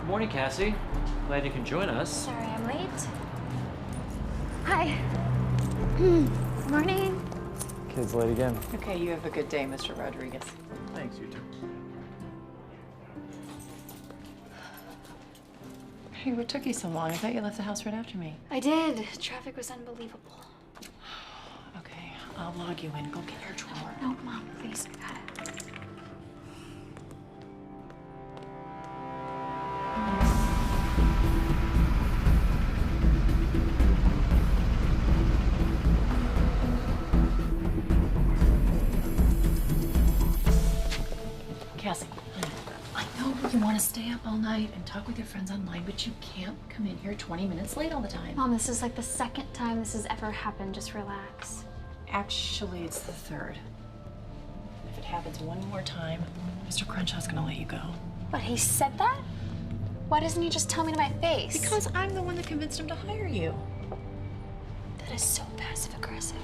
Good morning, Cassie. Glad you can join us. Sorry I'm late. Hi. Morning. Kid's late again. Okay, you have a good day, Mr. Rodriguez. Thanks, you too. Hey, what took you so long? I thought you left the house right after me. I did. Traffic was unbelievable. Okay, I'll log you in. Go get your drawer. No, Mom, please. I got it. Cassie, I know you want to stay up all night and talk with your friends online, but you can't come in here 20 minutes late all the time. Mom, this is like the second time this has ever happened. Just relax. Actually, it's the third. If it happens one more time, Mr. Crenshaw's gonna let you go. What, he said that? Why doesn't he just tell me to my face? Because I'm the one that convinced him to hire you. That is so passive-aggressive.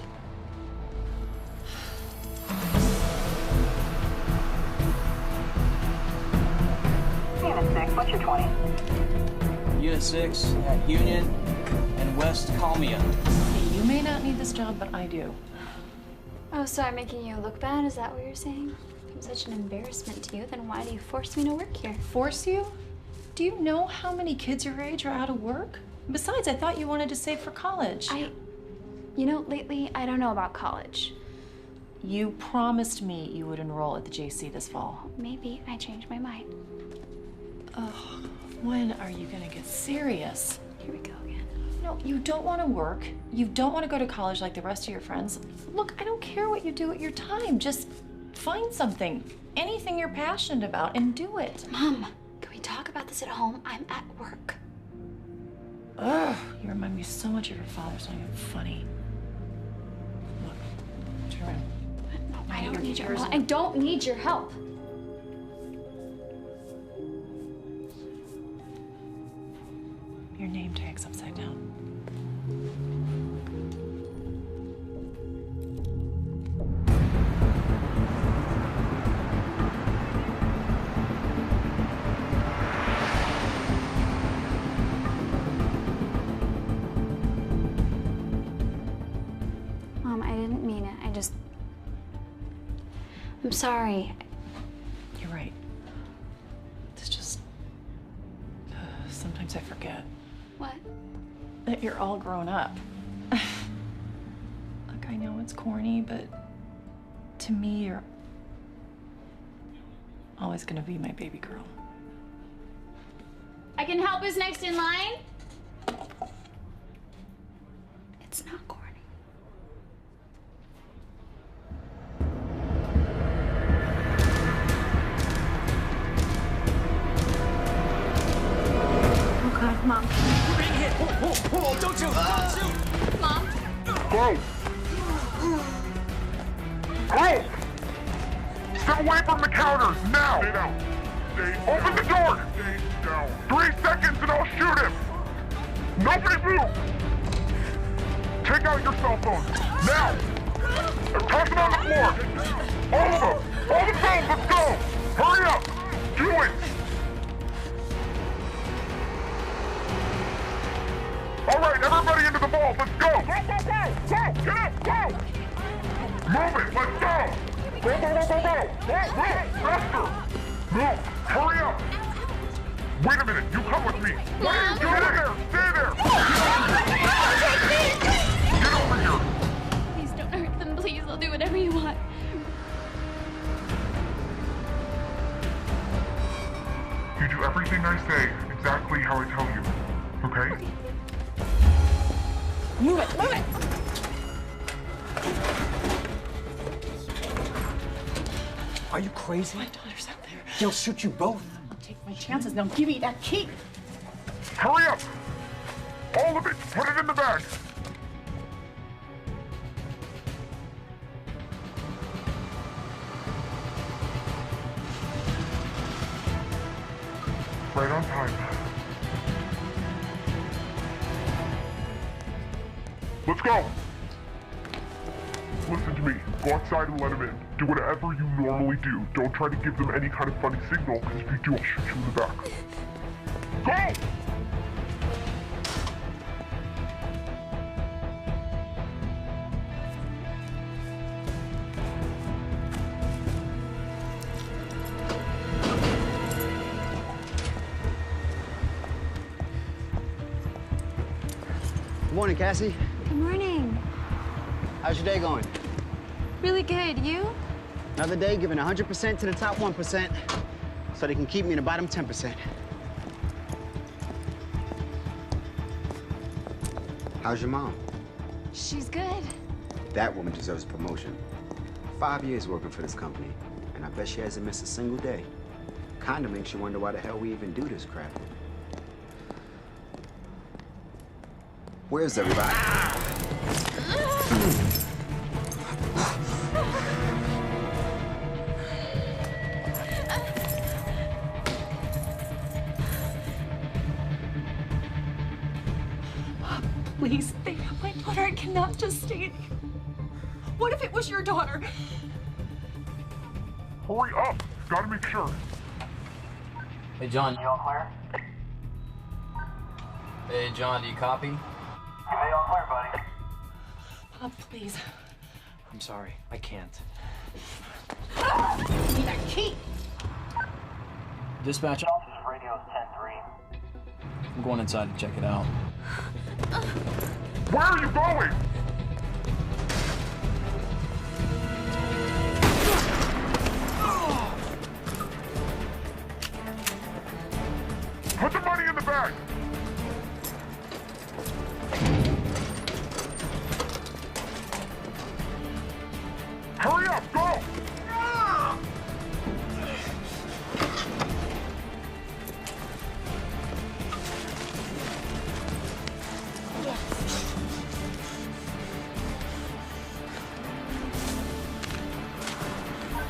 Unit 6, what's your 20? Unit 6 at Union and West Calmia. Hey, you may not need this job, but I do. Oh, so I'm making you look bad? Is that what you're saying? If I'm such an embarrassment to you, then why do you force me to work here? Force you? Do you know how many kids your age are out of work? Besides, I thought you wanted to save for college. You know, lately, I don't know about college. You promised me you would enroll at the JC this fall. Maybe I changed my mind. Ugh, when are you gonna get serious? Here we go again. No, you don't want to work. You don't want to go to college like the rest of your friends. Look, I don't care what you do with your time. Just find something, anything you're passionate about, and do it. Mom, can we talk about this at home? I'm at work. Ugh, you remind me so much of your father, so I'm funny. Look, turn around. No, I don't your need your ears help. are- I don't need your help. Your name tag's upside down. Mom, I didn't mean it. I'm sorry. You're right. It's just... sometimes I forget What? that you're all grown up. Look, I know it's corny, but to me, you're always gonna be my baby girl. I can help who's next in line? It's not corny. Oh God, Mom. We're being hit! Whoa, don't shoot! Don't shoot! Mom? Go! Go! Stay away from the counters, now! Stay down. Open the door! Stay down. 3 seconds and I'll shoot him! Nobody move! Take out your cell phones, now! And toss them on the floor! All of them! All the phones, let's go! Hurry up! Do it! All right, everybody into the vault, let's go! Go, go, go! Go! Get up, go! Move it, let's go! Go, go, go, go, go! Go, go! Faster! Move! Hurry up! Wait a minute, you come with me! Mom! Get in there! Stay there! Get over here! Please don't hurt them, please. I'll do whatever you want. You do everything I say exactly how I tell you, okay? Move it! Move it! Are you crazy? My daughter's out there. They'll shoot you both. I'll take my chances. Now give me that key. Hurry up! All of it! Put it in the bag! Right on time. Let's go! Listen to me. Go outside and let him in. Do whatever you normally do. Don't try to give them any kind of funny signal, because if you do, I'll shoot you in the back. Go! Good morning, Cassie. Good morning. How's your day going? Really good. You? Another day giving 100% to the top 1% so they can keep me in the bottom 10%. How's your mom? She's good. That woman deserves a promotion. 5 years working for this company, and I bet she hasn't missed a single day. Kinda makes you wonder why the hell we even do this crap. Where's everybody? Please, they have my daughter. I cannot just stay in here. What if it was your daughter? Hurry up! Gotta make sure. Hey, John. You all clear? Hey, John, do you copy? You may all clear, buddy. Bob, please. I'm sorry. I can't. Give me that key. Dispatch. Officer's radio is 10-3. I'm going inside to check it out. Where are you going? Put the money in the bag. Hurry up, go!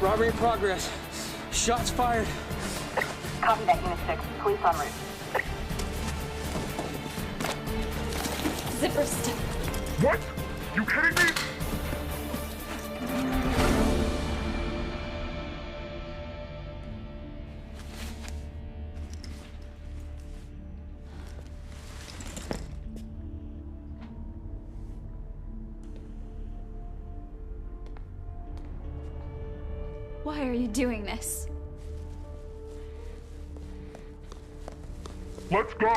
Robbery in progress. Shots fired. Copy that, Unit 6. Police en route. Zipper stuck. What? You kidding me? Why are you doing this? Let's go.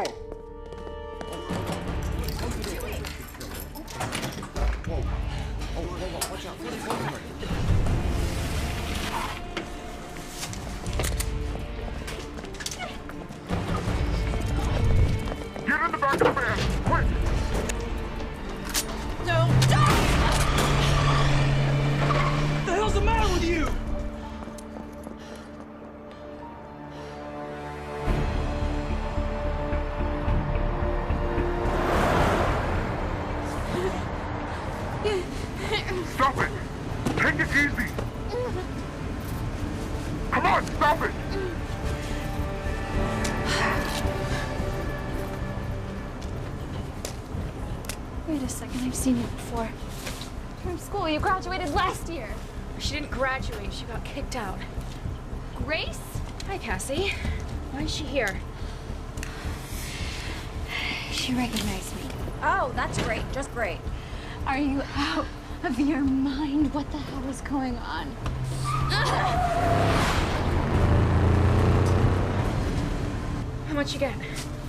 Get in the back of the van, quick! No. What the hell's the matter with you? Stop it! Take it easy! Come on, stop it! Wait a second, I've seen you before. From school, you graduated last year. She didn't graduate, she got kicked out. Grace? Hi, Cassie. Why is she here? She recognized me. Oh, that's great, just great. Are you out of your mind? What the hell is going on? How much you get?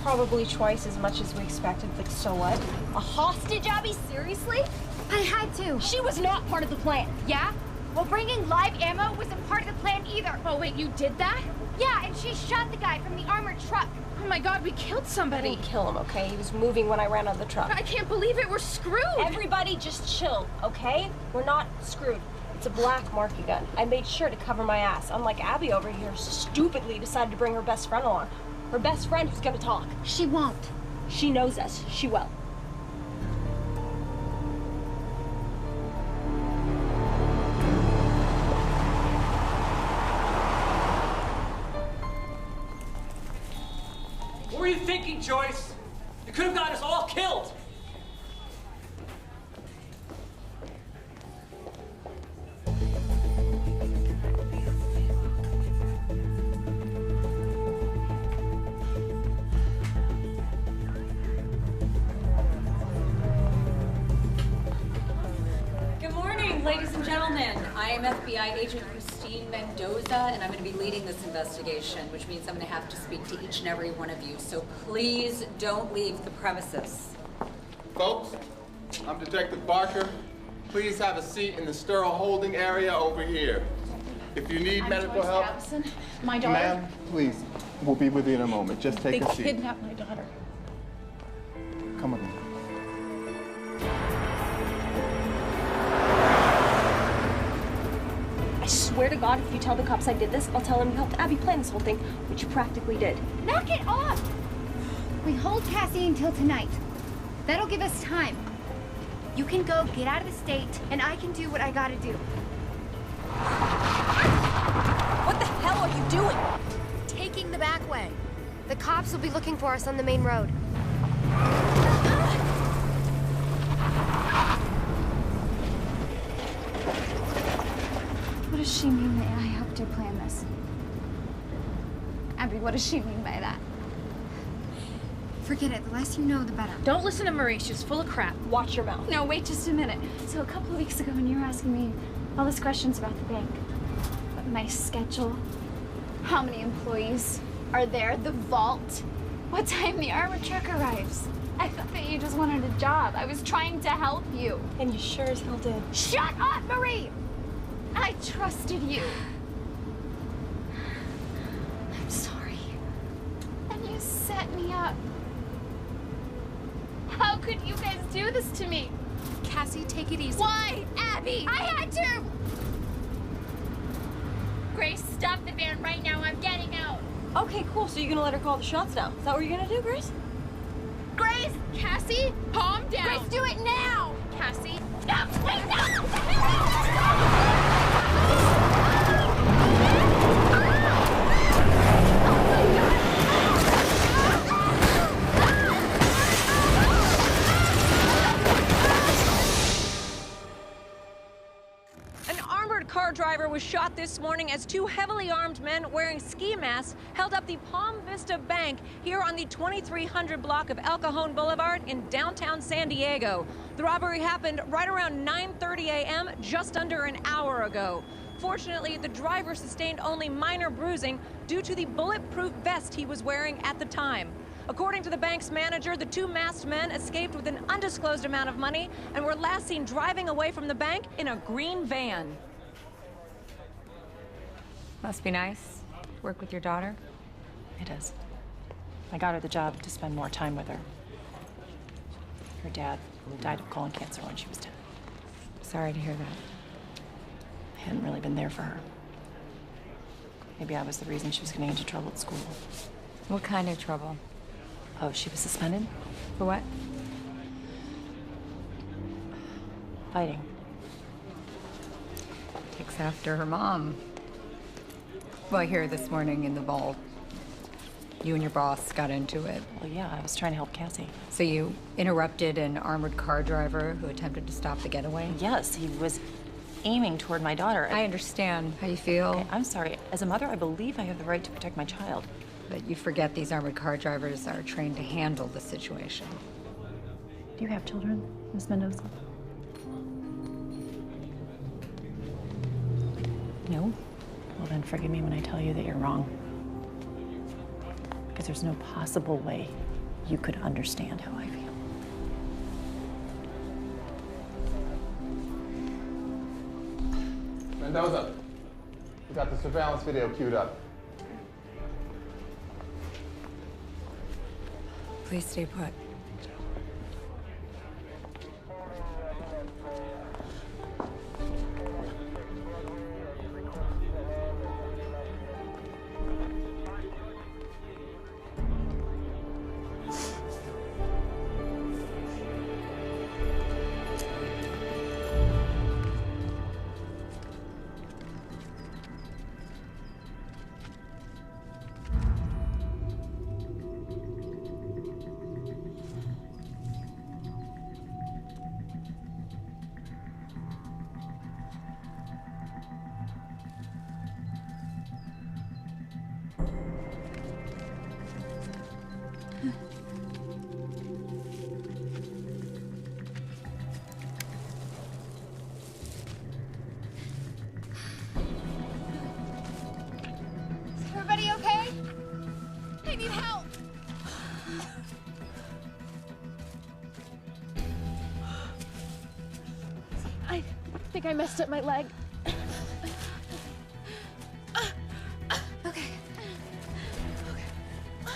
Probably twice as much as we expected, but so what? A hostage, Abby? Seriously? I had to. She was not part of the plan. Yeah? Well, bringing live ammo wasn't part of the plan either. Oh, wait, you did that? Yeah, and she shot the guy from the armored truck. Oh my God, we killed I somebody. didn't kill him, okay? He was moving when I ran out of the truck. I can't believe it, we're screwed. Everybody just chill, okay? We're not screwed. It's a black marking gun. I made sure to cover my ass. Unlike Abby over here, stupidly decided to bring her best friend along. Her best friend who's gonna talk. She won't. She knows us. She will. What were you thinking, Joyce? You could have got us all killed. gentlemen, I am FBI agent Christine Mendoza, and I'm going to be leading this investigation, which means I'm going to have to speak to each and every one of you. So please don't leave the premises. Folks, I'm Detective Barker. Please have a seat in the sterile holding area over here. If you need medical help... Allison, my daughter. Ma'am, please. We'll be with you in a moment. Just take a seat. They kidnapped my daughter. Come on. I swear to God, if you tell the cops I did this, I'll tell them you helped Abby plan this whole thing, which you practically did. Knock it off! We hold Cassie until tonight. That'll give us time. You can go get out of the state, and I can do what I gotta do. What the hell are you doing? Taking the back way. The cops will be looking for us on the main road. What does she mean that I helped her plan this? Abby, what does she mean by that? Forget it. The less you know, the better. Don't listen to Marie. She's full of crap. Watch your mouth. No, wait just a minute. So a couple of weeks ago when you were asking me all those questions about the bank, my schedule, how many employees are there, the vault, what time the armored truck arrives. I thought that you just wanted a job. I was trying to help you. And you sure as hell did. Shut up, Marie! I trusted you. I'm sorry. And you set me up. How could you guys do this to me? Cassie, take it easy. Why, Abby? I had to! Grace, stop the van right now. I'm getting out. Okay, cool. So you're gonna let her call the shots now? Is that what you're gonna do, Grace? Grace! Cassie? Calm down. Grace, do it now! Cassie? No! Wait, no! Car driver was shot this morning as two heavily armed men wearing ski masks held up the Palm Vista Bank here on the 2300 block of El Cajon Boulevard in downtown San Diego. The robbery happened right around 9:30 a.m., just under an hour ago. Fortunately, the driver sustained only minor bruising due to the bulletproof vest he was wearing at the time. According to the bank's manager, the two masked men escaped with an undisclosed amount of money and were last seen driving away from the bank in a green van. Must be nice. Work with your daughter? It is. I got her the job to spend more time with her. Her dad died of colon cancer when she was 10. Sorry to hear that. I hadn't really been there for her. Maybe I was the reason she was getting into trouble at school. What kind of trouble? Oh, she was suspended? For what? Fighting. Takes after her mom. Well, here this morning in the vault, you and your boss got into it. Well, yeah, I was trying to help Cassie. So you interrupted an armored car driver who attempted to stop the getaway? Yes, he was aiming toward my daughter. I understand how you feel. Okay, I'm sorry. As a mother, I believe I have the right to protect my child. But you forget these armored car drivers are trained to handle the situation. Do you have children, Ms. Mendoza? No? Well, then forgive me when I tell you that you're wrong. Because there's no possible way you could understand how I feel. Mendoza, we got the surveillance video queued up. Please stay put. think I messed up my leg. Okay.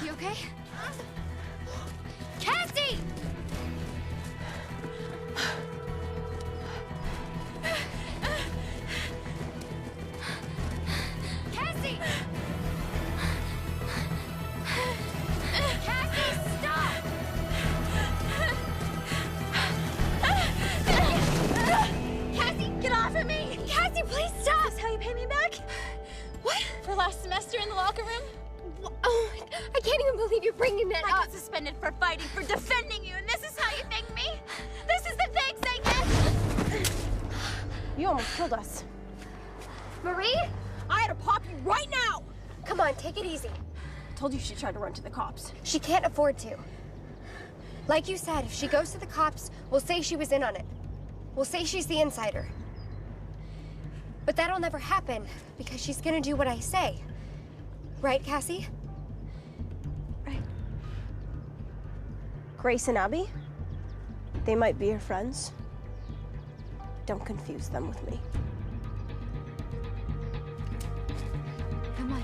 You okay? Cassie! Cassie! Cassie, stop! Cassie, get off of me! Cassie, please stop! Is this how you pay me back? What? For last semester in the locker room? Oh, I can't even believe you're bringing that up. I got suspended for fighting, for defending you, and this is how you thank me? This is the thanks I get? You almost killed us. Marie? I had to pop you right now! Come on, take it easy. I told you she tried to run to the cops. She can't afford to. Like you said, if she goes to the cops, we'll say she was in on it. We'll say she's the insider. But that'll never happen, because she's gonna do what I say. Right, Cassie? Right. Grace and Abby? They might be your friends. Don't confuse them with me. Come on.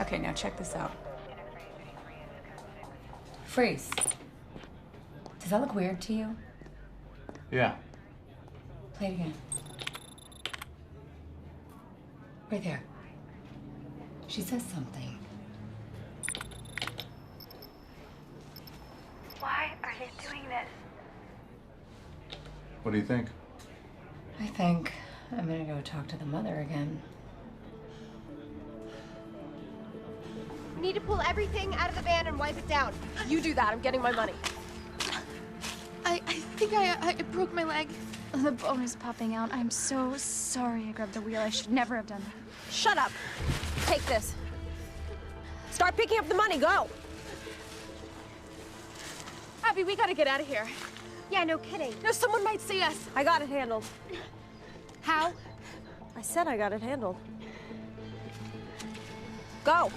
Okay, now check this out. Freeze. Does that look weird to you? Yeah. Play it again. Right there. She says something. Why are you doing this? What do you think? I think I'm gonna go talk to the mother again. We need to pull everything out of the van and wipe it down. You do that, I'm getting my money. I think I broke my leg. The bone is popping out. I'm so sorry I grabbed the wheel. I should never have done that. Shut up. Take this. Start picking up the money, go! Abby, we gotta get out of here. Yeah, no kidding. No, someone might see us. I got it handled. How? I said I got it handled. Go!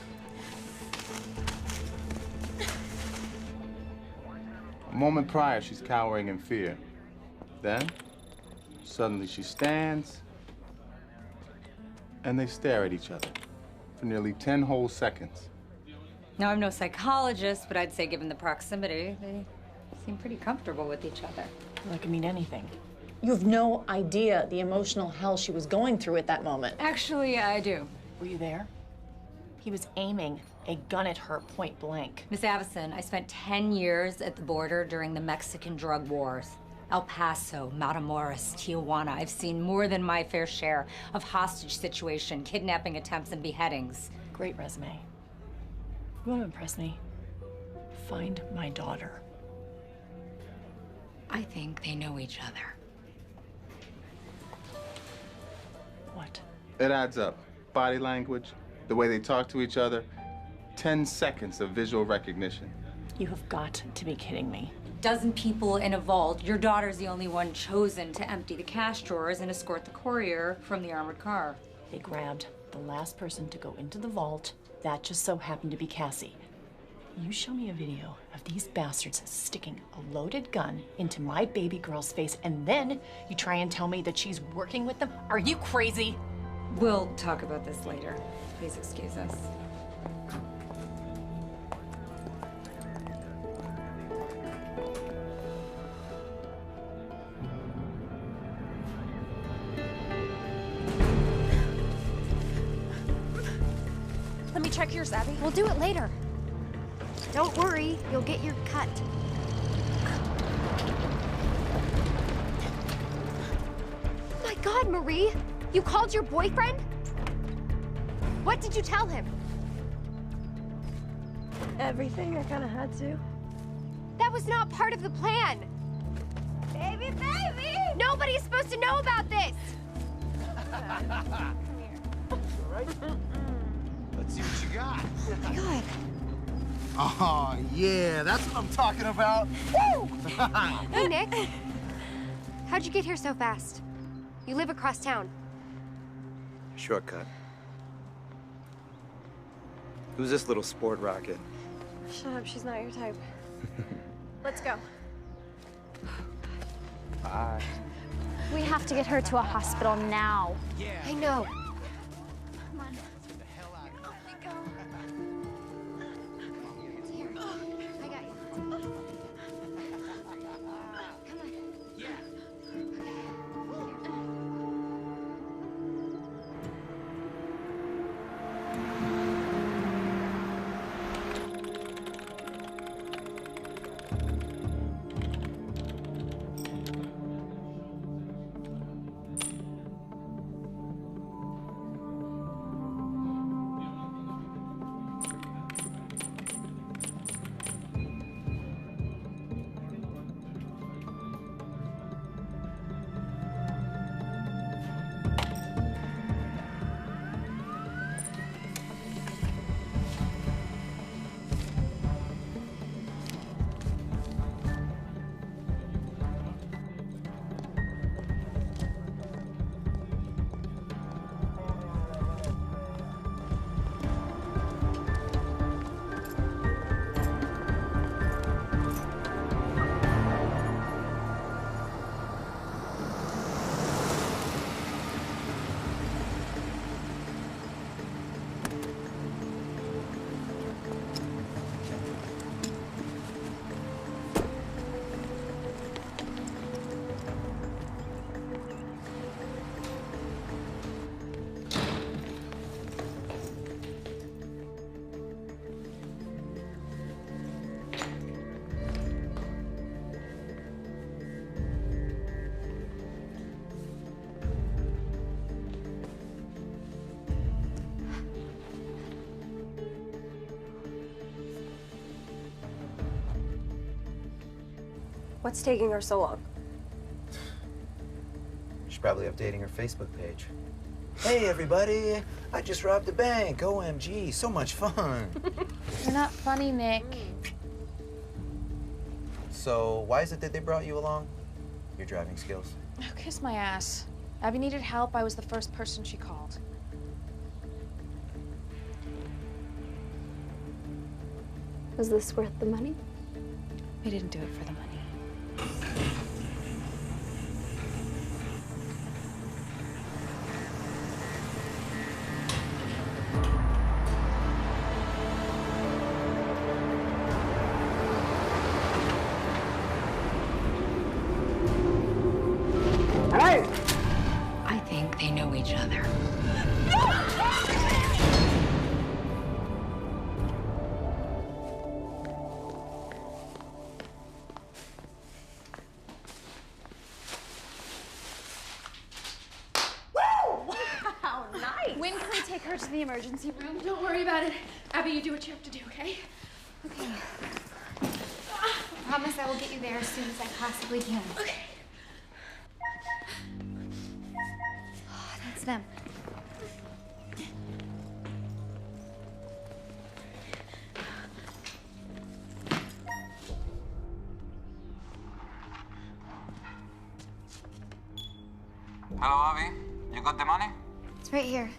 A moment prior, she's cowering in fear. Then, suddenly she stands, and they stare at each other for nearly 10 whole seconds. Now, I'm no psychologist, but I'd say given the proximity, they seem pretty comfortable with each other. That could mean anything. You have no idea the emotional hell she was going through at that moment. Actually, I do. Were you there? He was aiming a gun at her point blank. Miss Avison, I spent 10 years at the border during the Mexican drug wars. El Paso, Matamoros, Tijuana. I've seen more than my fair share of hostage situation, kidnapping attempts, and beheadings. Great resume. You want to impress me? Find my daughter. I think they know each other. What? It adds up. Body language, the way they talk to each other, 10 seconds of visual recognition. You have got to be kidding me. Dozen people in a vault. Your daughter's the only one chosen to empty the cash drawers and escort the courier from the armored car. They grabbed the last person to go into the vault. That just so happened to be Cassie. You show me a video of these bastards sticking a loaded gun into my baby girl's face, and then you try and tell me that she's working with them? Are you crazy? We'll talk about this later. Please excuse us. Let me check yours, Abby. We'll do it later. Don't worry, you'll get your cut. Oh my God, Marie! You called your boyfriend? What did you tell him? Everything. I kind of had to. That was not part of the plan. Baby, baby! Nobody's supposed to know about this! Let's see what you got. Oh my God. Oh, yeah, that's what I'm talking about. Woo! Hey, Nick. How'd you get here so fast? You live across town. Shortcut. Who's this little sport rocket? Shut up, she's not your type. Let's go. Bye. We have to get her to a hospital now. I know. Come on. Here, I got you. Come on. What's taking her so long? She's probably updating her Facebook page. Hey, everybody! I just robbed a bank. OMG, so much fun. You're not funny, Nick. So, why is it that they brought you along? Your driving skills. Oh, kiss my ass. Abby needed help. I was the first person she called. Was this worth the money? We didn't do it for the money. I think they know each other. Wow, nice. When can we take her to the emergency room? Don't worry about it. Abby, you do what you have to do, okay? Okay. I promise I will get you there as soon as I possibly can. Okay. Oh, that's them. Hello, Abby. You got the money? It's right here.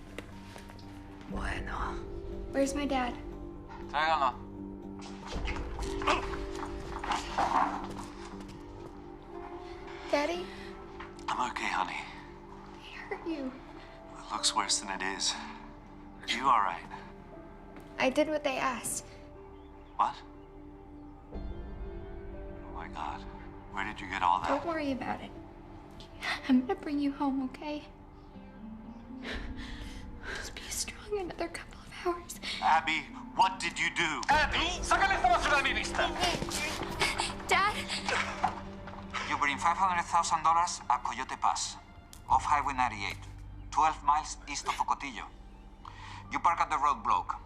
Bueno. Where's my dad? Tráigalo. Daddy? I'm okay, honey. They hurt you. It looks worse than it is. Are you all right? I did what they asked. What? Oh, my God. Where did you get all that? Don't worry about it. I'm gonna bring you home, okay? Just be strong another couple of hours. Abby, what did you do? Abby, sácale esta basura de mi vista. Dad? You bring $500,000 at Coyote Pass, off Highway 98, 12 miles east of Ocotillo. You park at the roadblock,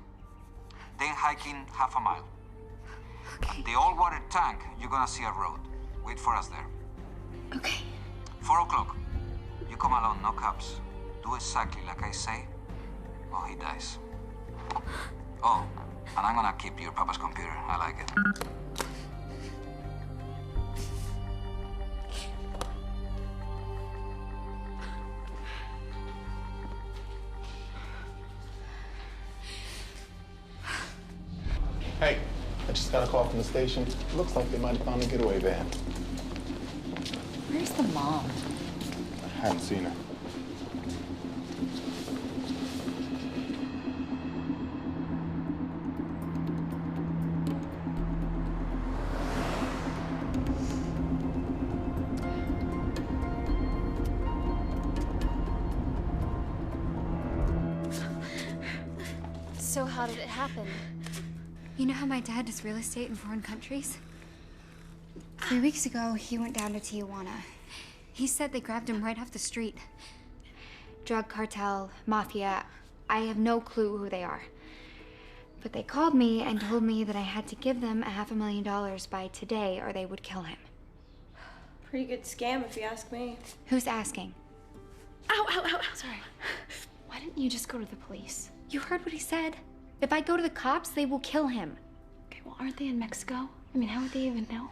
then hiking half a mile. Okay. At the old water tank, you're gonna see a road. Wait for us there. Okay. 4 o'clock. You come alone, no cops. Do exactly like I say, or he dies. Oh, and I'm gonna keep your papa's computer. I like it. Hey, just got a call from the station. Looks like they might have found a getaway van. Where's the mom? I haven't seen her. So how did it happen? You know how my dad does real estate in foreign countries? 3 weeks ago, he went down to Tijuana. He said they grabbed him right off the street. Drug cartel, mafia, I have no clue who they are. But they called me and told me that I had to give them $500,000 by today or they would kill him. Pretty good scam if you ask me. Who's asking? Ow, ow, ow, ow. Sorry. Why didn't you just go to the police? You heard what he said. If I go to the cops, they will kill him. Okay, well, aren't they in Mexico? I mean, how would they even know?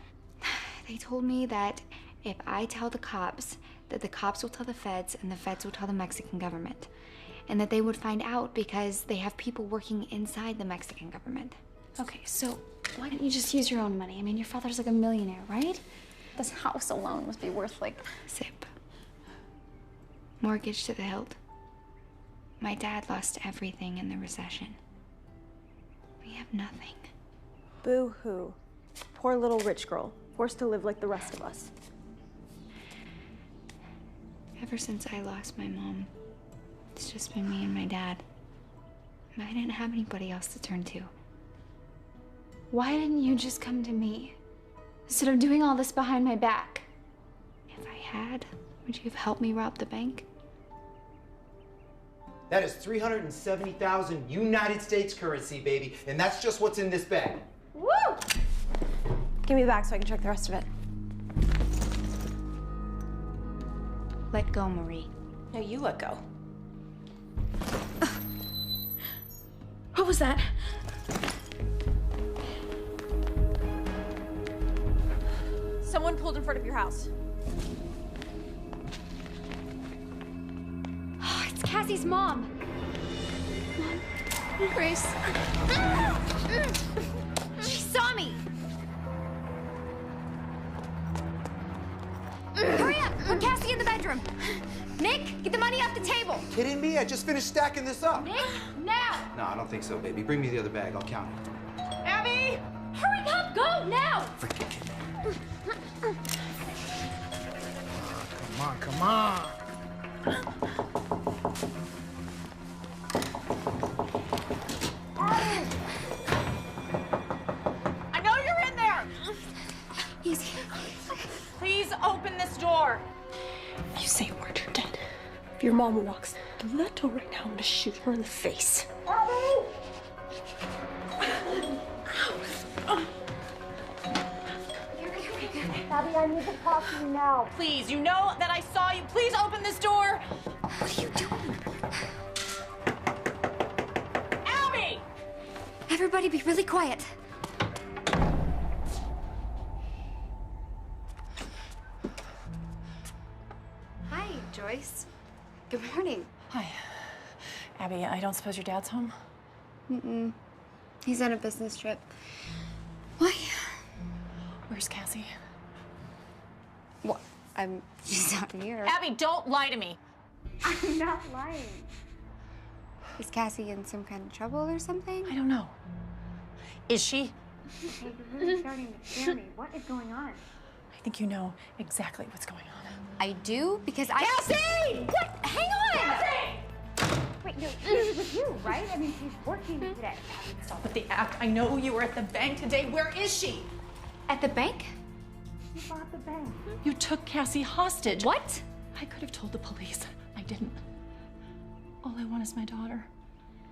They told me that if I tell the cops, that the cops will tell the feds and the feds will tell the Mexican government. And that they would find out because they have people working inside the Mexican government. Okay, so why don't you just use your own money? I mean, your father's like a millionaire, right? This house alone must be worth like... Sip. Mortgage to the hilt. My dad lost everything in the recession. We have nothing. Boo-hoo. Poor little rich girl, forced to live like the rest of us. Ever since I lost my mom, it's just been me and my dad. I didn't have anybody else to turn to. Why didn't you just come to me? Instead of doing all this behind my back? If I had, would you have helped me rob the bank? That is 370,000 United States currency, baby. And that's just what's in this bag. Woo! Give me the bag so I can check the rest of it. Let go, Marie. No, you let go. What was that? Someone pulled in front of your house. Oh, it's Cassie's mom. Mom. Grace. She saw me. Hurry up! Put Cassie in the bedroom. Nick, get the money off the table. Kidding me? I just finished stacking this up. Nick, now! No, I don't think so, baby. Bring me the other bag. I'll count it. Abby! Hurry up! Go now! Freaking kid. Come on. I know you're in there! Easy. Please open this door. If you say a word, you're dead. If your mom walks through that door right now, I'm gonna shoot her in the face. Abby, I need to talk to you now. Please, you know that I saw you. Please open this door. What are you doing? Abby! Everybody be really quiet. Hi, Joyce. Good morning. Hi. Abby, I don't suppose your dad's home? Mm-mm. He's on a business trip. Why? Where's Cassie? What? She's not here. Abby, don't lie to me. I'm not lying. Is Cassie in some kind of trouble or something? I don't know. Is she? Hey, you're really starting to scare me. What is going on? I think you know exactly what's going on. I do because Cassie! What? Hang on! Cassie! Wait, no, she's with you, right? I mean, she's working today. Stop with the act. I know you were at the bank today. Where is she? At the bank? You bought the bank. You took Cassie hostage. What? I could have told the police. I didn't. All I want is my daughter.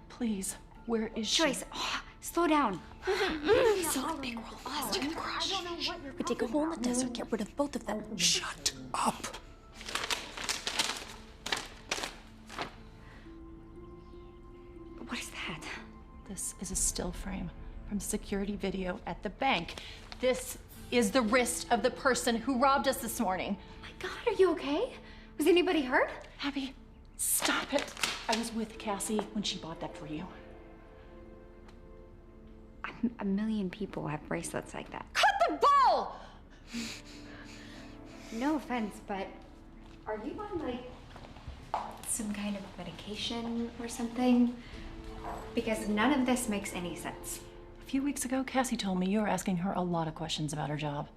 Please, where is she? Joyce, slow down. So a big roll of plastic in the garage. We dig a hole in the desert, get rid of both of them. Shut up. What is that? This is a still frame from security video at the bank. This is the wrist of the person who robbed us this morning. Oh my God, are you okay? Was anybody hurt? Abby, stop it. I was with Cassie when she bought that for you. I'm A million people have bracelets like that. Cut the bull! No offense, but are you on, like, some kind of medication or something? Because none of this makes any sense. A few weeks ago, Cassie told me you were asking her a lot of questions about her job.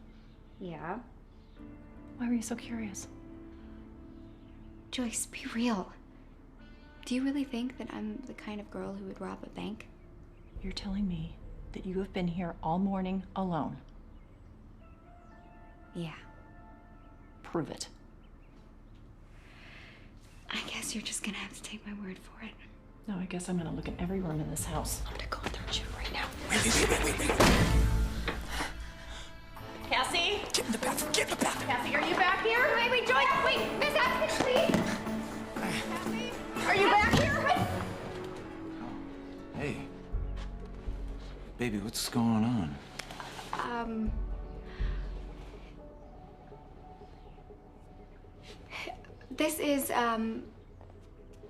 Yeah? Why were you so curious? Joyce, be real. Do you really think that I'm the kind of girl who would rob a bank? You're telling me that you have been here all morning alone. Yeah. Prove it. I guess you're just gonna have to take my word for it. No, I guess I'm gonna look in every room in this house. I'm gonna go in there and shoot right now. Wait. Cassie? Get in the bathroom, get in the bathroom! Cassie, are you back here? Wait, Joyce, wait! Miss Atkins, please! Are you back here? Hey. Baby, what's going on?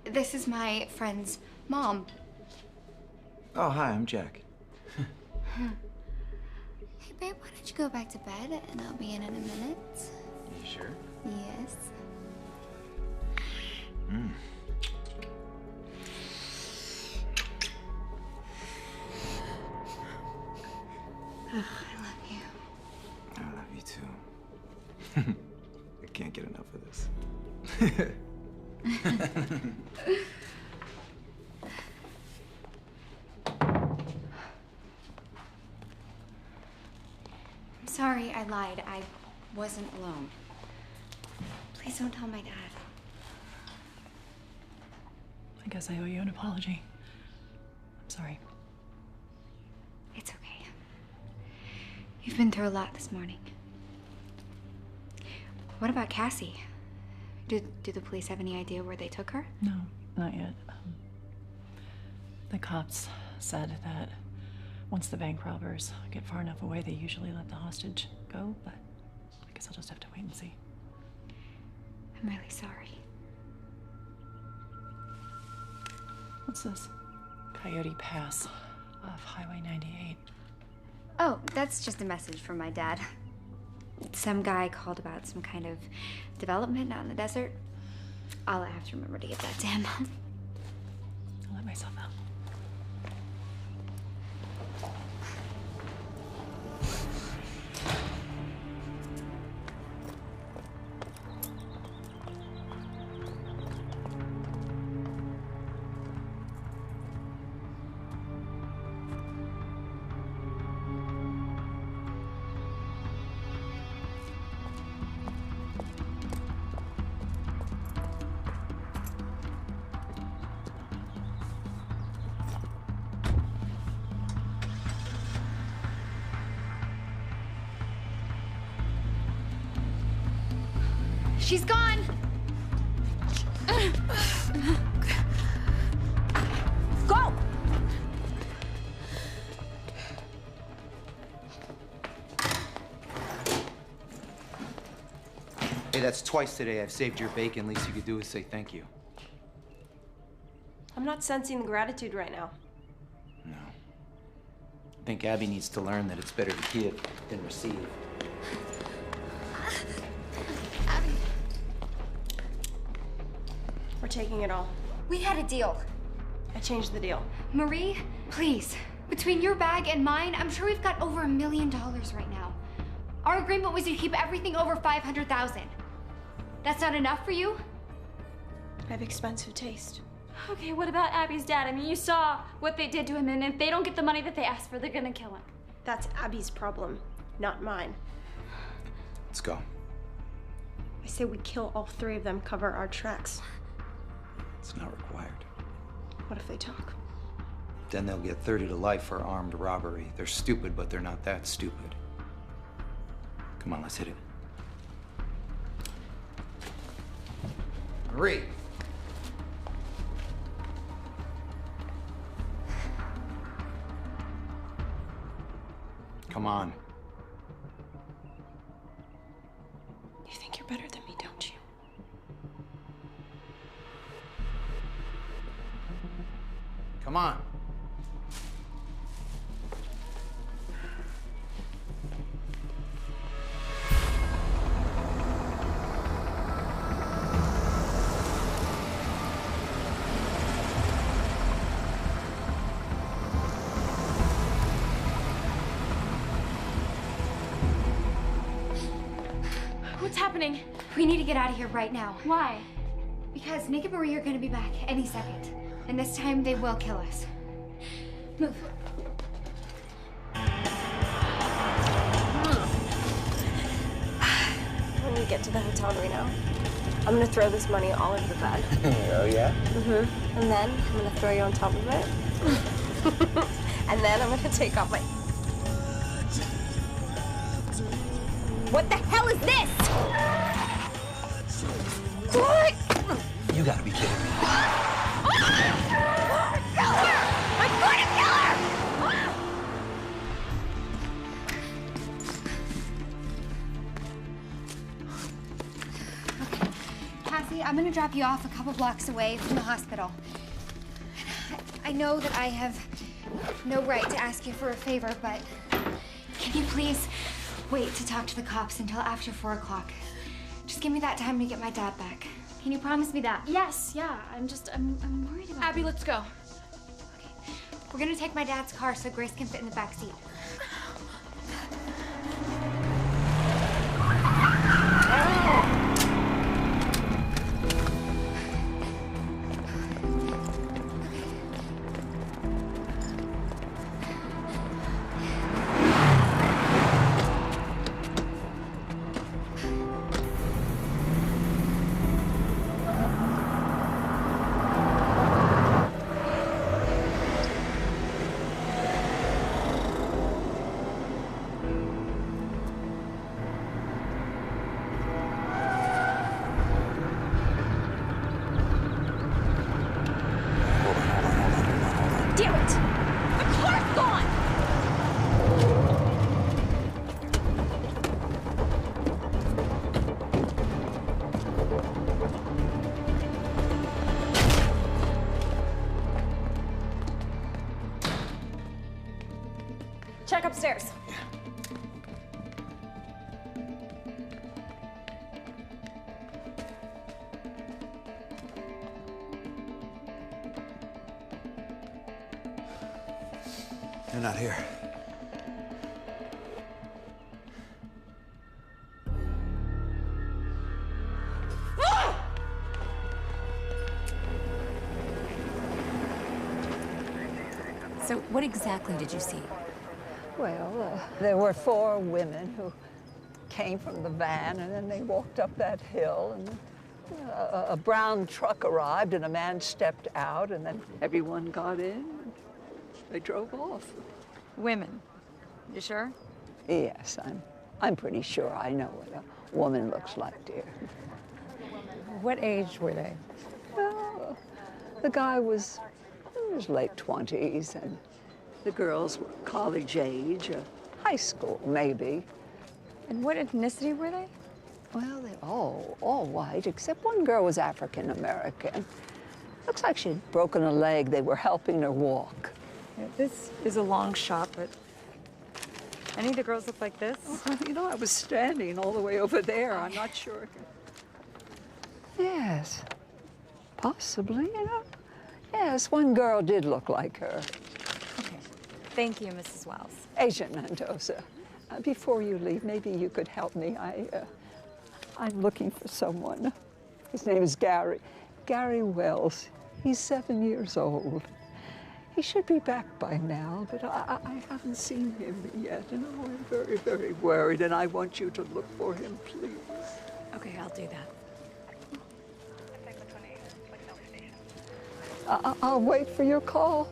This is my friend's mom. Oh, hi, I'm Jack. Hey, babe, why don't you go back to bed and I'll be in a minute? You sure? Yes. Oh, I love you. I love you too. I can't get enough of this. I'm sorry, I lied. I wasn't alone. Please don't tell my dad. I guess I owe you an apology. I'm sorry. It's okay. You've been through a lot this morning. What about Cassie? Do the police have any idea where they took her? No, not yet. The cops said that once the bank robbers get far enough away, they usually let the hostage go, but I guess I'll just have to wait and see. I'm really sorry. What's this? Coyote Pass off Highway 98. Oh, that's just a message from my dad. Some guy called about some kind of development out in the desert. I'll have to remember to give that to him. I'll let myself out. She's gone! Go! Hey, that's twice today I've saved your bacon. Least you could do is say thank you. I'm not sensing the gratitude right now. No. I think Abby needs to learn that it's better to give than receive. We're taking it all. We had a deal. I changed the deal. Marie, please. Between your bag and mine, I'm sure we've got over $1 million right now. Our agreement was to keep everything over $500,000. That's not enough for you? I have expensive taste. Okay, what about Abby's dad? I mean, you saw what they did to him, and if they don't get the money that they asked for, they're gonna kill him. That's Abby's problem, not mine. Let's go. I say we kill all three of them, cover our tracks. It's not required. What if they talk? Then they'll get 30 to life for armed robbery. They're stupid, but they're not that stupid. Come on, let's hit it. Marie! Come on. You think you're better than me, don't you? Come on. What's happening? We need to get out of here right now. Why? Because Nick and Marie are gonna be back any second. And this time they will kill us. Move. When we get to the hotel in Reno, I'm gonna throw this money all over the bed. Oh, yeah? Mm-hmm. And then I'm gonna throw you on top of it. And then I'm gonna take off my... What the hell is this? What? You gotta be kidding me. I'm going to kill her! Cassie, I'm gonna drop you off a couple blocks away from the hospital. I know that I have no right to ask you for a favor, but can you please wait to talk to the cops until after 4 o'clock? Just give me that time to get my dad back. Can you promise me that? Yes, yeah. I'm worried about Abby, let's go. We're gonna take my dad's car so Grace can fit in the back seat. Check upstairs. They're not here. So what exactly did you see? Well, there were 4 women who came from the van, and then they walked up that hill, and a brown truck arrived, and a man stepped out, and then everyone got in, and they drove off. Women. You sure? Yes, I'm pretty sure I know what a woman looks like, dear. What age were they? Well, the guy was in his late 20s, and the girls were college age, high school, maybe. And what ethnicity were they? Well, they're all white, except one girl was African American. Looks like she'd broken a leg. They were helping her walk. Yeah, this is a long shot, but any of the girls look like this? Oh, you know, I was standing all the way over there. I'm not sure. Yes, possibly, you know. Yes, one girl did look like her. Okay. Thank you, Mrs. Wells. Agent Mendoza, before you leave, maybe you could help me. I'm looking for someone. His name is Gary. Gary Wells. He's 7 years old. He should be back by now, but I haven't seen him yet, and I'm very, very worried, and I want you to look for him, please. Okay, I'll do that. I'll wait for your call.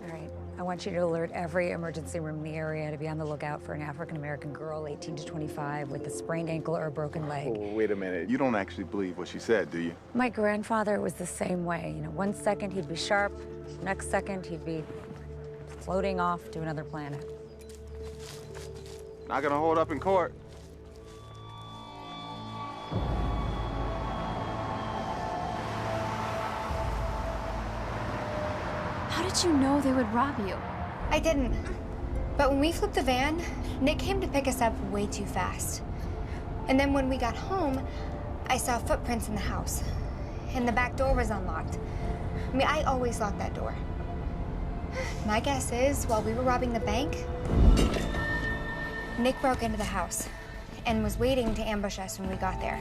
All right. I want you to alert every emergency room in the area to be on the lookout for an African-American girl, 18 to 25, with a sprained ankle or a broken leg. Oh, wait a minute. You don't actually believe what she said, do you? My grandfather was the same way. You know, one second he'd be sharp, next second he'd be floating off to another planet. Not gonna hold up in court. How did you know they would rob you? I didn't. But when we flipped the van, Nick came to pick us up way too fast. And then when we got home, I saw footprints in the house. And the back door was unlocked. I mean, I always lock that door. My guess is, while we were robbing the bank, Nick broke into the house and was waiting to ambush us when we got there.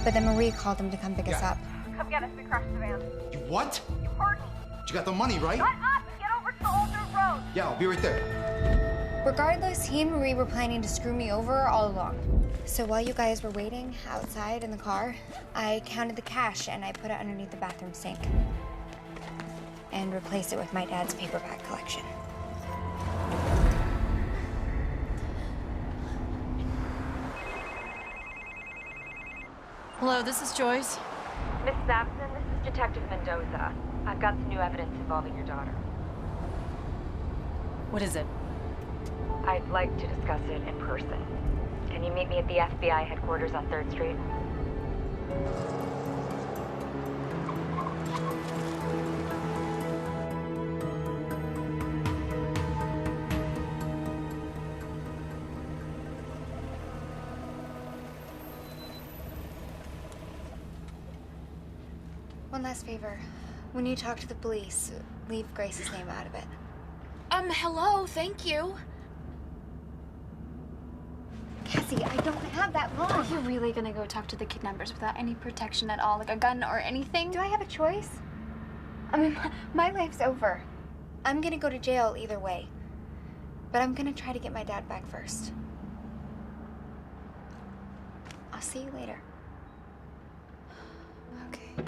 But then Marie called him to come pick us up. Come get us. We crashed the van. You what? You heard me. You got the money, right? Shut up and get over to the Old Road Road. Yeah, I'll be right there. Regardless, he and Marie were planning to screw me over all along. So while you guys were waiting outside in the car, I counted the cash and I put it underneath the bathroom sink. And replaced it with my dad's paperback collection. Hello, this is Joyce. Mrs. Abson, this is Detective Mendoza. I've got some new evidence involving your daughter. What is it? I'd like to discuss it in person. Can you meet me at the FBI headquarters on 3rd Street? One last favor. When you talk to the police, leave Grace's name out of it. Hello, thank you. Cassie, I don't have that long. Are you really gonna go talk to the kidnappers without any protection at all, like a gun or anything? Do I have a choice? I mean, my life's over. I'm gonna go to jail either way. But I'm gonna try to get my dad back first. I'll see you later. Okay.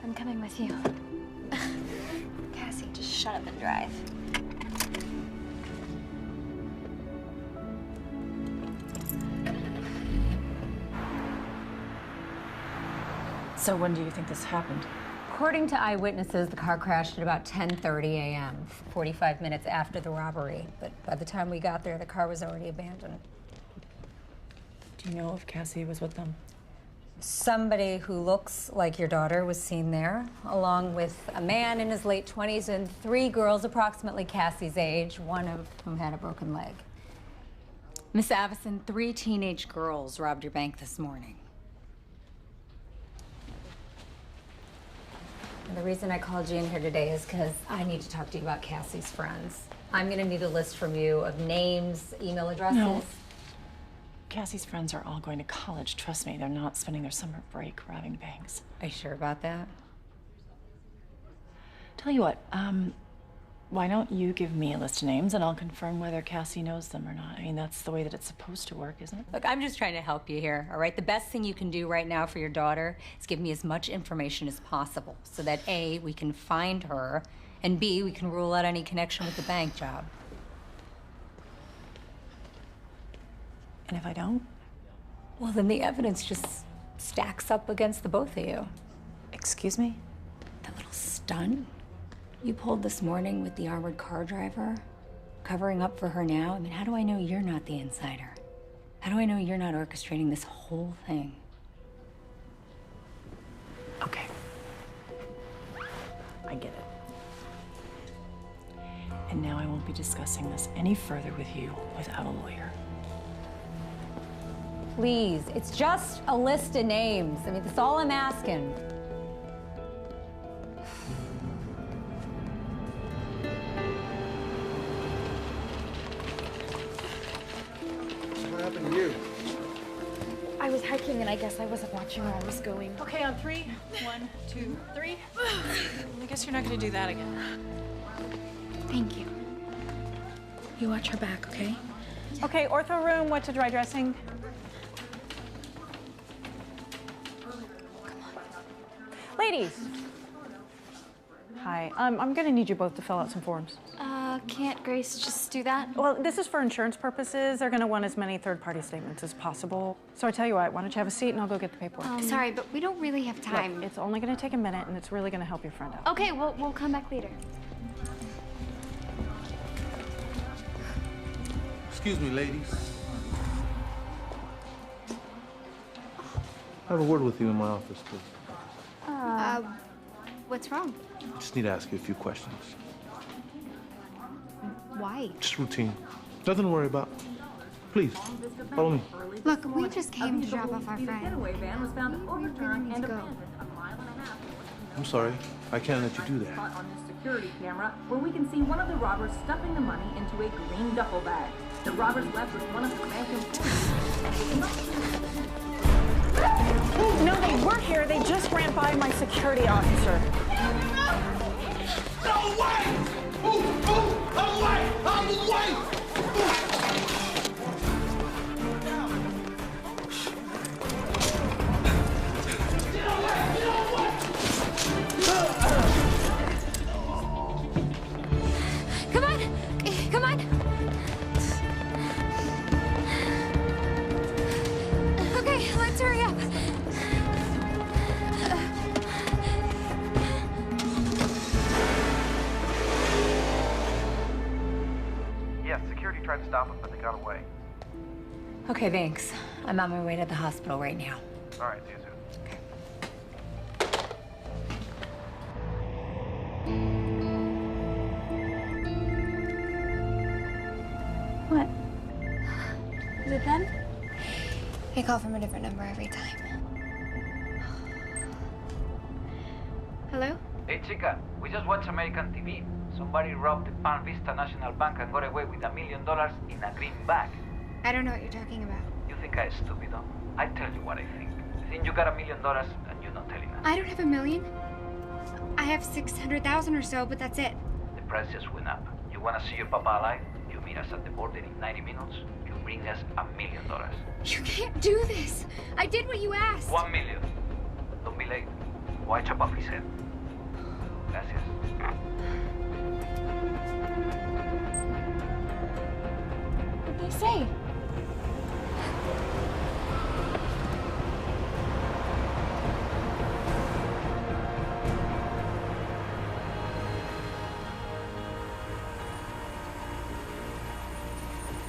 I'm coming with you. Cassie, just shut up and drive. So when do you think this happened? According to eyewitnesses, the car crashed at about 10:30 a.m., 45 minutes after the robbery. But by the time we got there, the car was already abandoned. Do you know if Cassie was with them? Somebody who looks like your daughter was seen there, along with a man in his late 20s and 3 girls approximately Cassie's age, one of whom had a broken leg. Miss Avison, 3 teenage girls robbed your bank this morning. And the reason I called you in here today is because I need to talk to you about Cassie's friends. I'm gonna need a list from you of names, email addresses. No. Cassie's friends are all going to college. Trust me, they're not spending their summer break robbing banks. Are you sure about that? Tell you what, why don't you give me a list of names and I'll confirm whether Cassie knows them or not. I mean, that's the way that it's supposed to work, isn't it? Look, I'm just trying to help you here, all right? The best thing you can do right now for your daughter is give me as much information as possible so that A, we can find her, and B, we can rule out any connection with the bank job. And if I don't? Well, then the evidence just stacks up against the both of you. Excuse me? That little stunt you pulled this morning with the armored car driver, covering up for her now. I mean, how do I know you're not the insider? How do I know you're not orchestrating this whole thing? Okay. I get it. And now I won't be discussing this any further with you without a lawyer. Please, it's just a list of names. I mean, that's all I'm asking. What happened to you? I was hiking and I guess I wasn't watching where I was going. Okay, on 3. 1, 2, 3. I guess you're not gonna do that again. Thank you. You watch her back, okay? Okay, ortho room, wet to dry dressing. Ladies. Hi, I'm gonna need you both to fill out some forms. Can't Grace just do that? Well, this is for insurance purposes. They're gonna want as many third-party statements as possible. So I tell you what, why don't you have a seat and I'll go get the paperwork. Sorry, but we don't really have time. Look, it's only gonna take a minute and it's really gonna help your friend out. Okay, we'll come back later. Excuse me, ladies. I have a word with you in my office, please. What's wrong? I just need to ask you a few questions. Why? Just routine. Nothing to worry about. Please, follow me. Look, we just came to drop off our friend. Getaway van was found overturned and go. abandoned a mile and a half. I'm sorry. I can't let you do that. Caught on this security camera, where we can see one of the robbers stuffing the money into a green duffel bag. The robbers left with one of the bank employees. No, they were here. They just ran by my security officer. No way! Move! Out of the way! Out of the way! Come on! Come on! Okay, let's hurry up. Yes, security tried to stop us, but they got away. Okay, thanks. I'm on my way to the hospital right now. All right, see you soon. What? Is it them? They call from a different number every time. Hello? Hey, chica, we just watched American TV. Somebody robbed the Palm Vista National Bank and got away with $1 million in a green bag. I don't know what you're talking about. You think I'm stupid, huh? I tell you what I think. I think you got $1 million and you're not telling us. I don't have $1 million. I have 600,000 or so, but that's it. The price just went up. You want to see your papa alive? You meet us at the border in 90 minutes. You bring us $1 million. You can't do this. I did what you asked. 1 million. Don't be late. Why chop off his head? Gracias. What'd they say?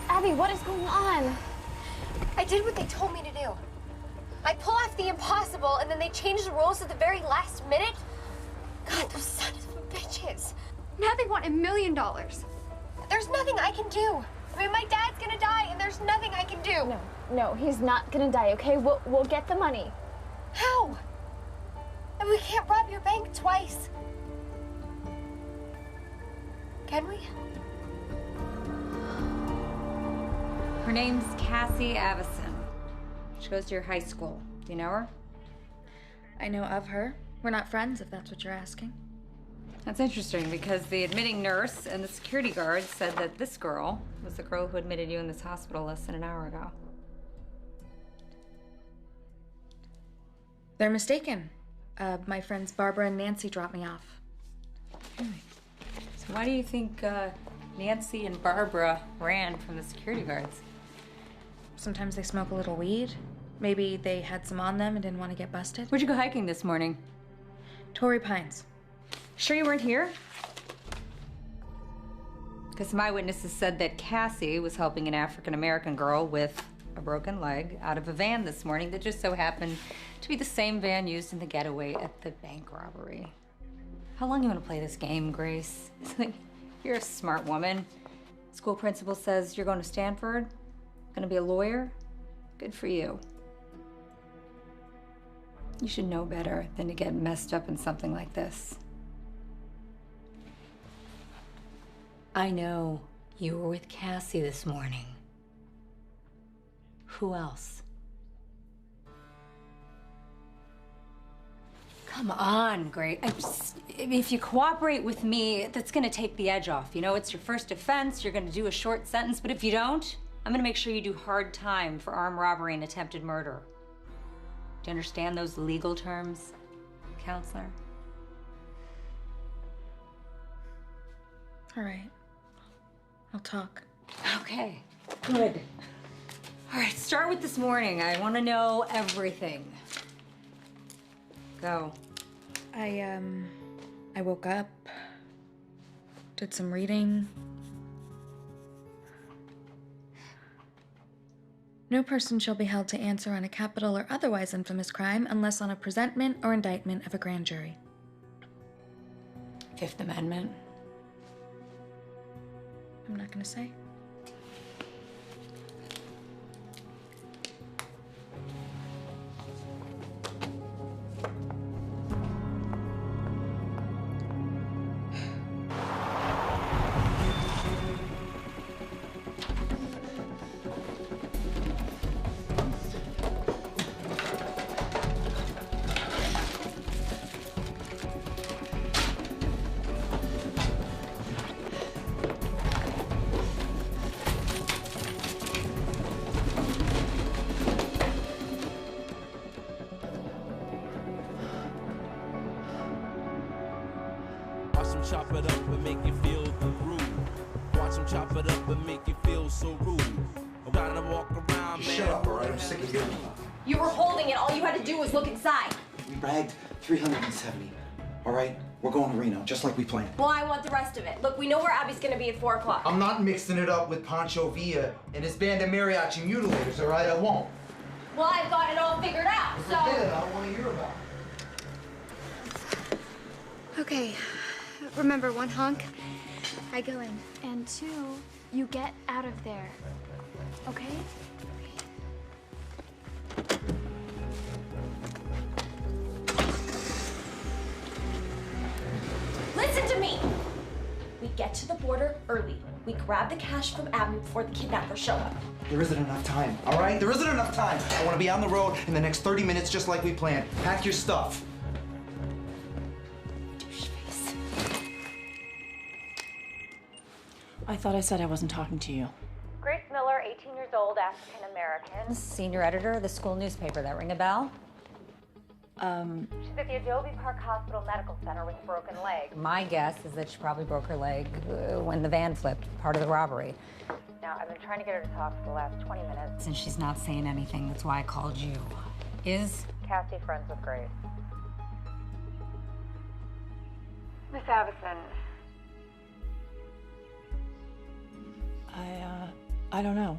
Abby, what is going on? I did what they told me to do. I pull off the impossible, and then they change the rules at the very last minute? God, those sons of bitches. Now they want $1 million. There's nothing I can do. I mean, my dad's gonna die, and there's nothing I can do. No, he's not gonna die, okay? We'll get the money. How? And we can't rob your bank twice. Can we? Her name's Cassie Avison. She goes to your high school. Do you know her? I know of her. We're not friends, if that's what you're asking. That's interesting because the admitting nurse and the security guard said that this girl was the girl who admitted you in this hospital less than an hour ago. They're mistaken. My friends Barbara and Nancy dropped me off. So why do you think Nancy and Barbara ran from the security guards? Sometimes they smoke a little weed. Maybe they had some on them and didn't want to get busted. Where'd you go hiking this morning? Torrey Pines. Sure you weren't here? Because my witnesses said that Cassie was helping an African-American girl with a broken leg out of a van this morning that just so happened to be the same van used in the getaway at the bank robbery. How long you want to play this game, Grace? You're a smart woman. School principal says you're going to Stanford, gonna be a lawyer. Good for you. You should know better than to get messed up in something like this. I know you were with Cassie this morning. Who else? Come on, Grace. If you cooperate with me, that's gonna take the edge off. You know, it's your first offense, you're gonna do a short sentence, but if you don't, I'm gonna make sure you do hard time for armed robbery and attempted murder. Do you understand those legal terms, counselor? All right. I'll talk. Okay, good. All right, start with this morning. I want to know everything. Go. I woke up, did some reading. No person shall be held to answer on a capital or otherwise infamous crime unless on a presentment or indictment of a grand jury. Fifth Amendment. I'm not gonna say. it up and make you feel so rude. I'm trying to walk around, man. Shut up, all right? I'm sick of hearing about it. You were holding it. All you had to do was look inside. We bagged 370, all right? We're going to Reno, just like we planned. Well, I want the rest of it. Look, we know where Abby's gonna be at 4 o'clock. I'm not mixing it up with Pancho Villa and his band of mariachi mutilators, all right? I won't. Well, I've got it all figured out, so... Forget it, I don't want to hear about it. Okay. Remember, 1 honk, I go in. And 2, you get out of there. Okay? Listen to me! We get to the border early. We grab the cash from Abby before the kidnappers show up. There isn't enough time, all right? There isn't enough time. I want to be on the road in the next 30 minutes just like we planned. Pack your stuff. Doucheface. I thought I said I wasn't talking to you. Grace Miller, 18 years old, African American. Senior editor of the school newspaper. That ring a bell? She's at the Adobe Park Hospital Medical Center with a broken leg. My guess is that she probably broke her leg when the van flipped, part of the robbery. Now, I've been trying to get her to talk for the last 20 minutes. And she's not saying anything. That's why I called you. Is Cassie friends with Grace? Miss Avison. I don't know.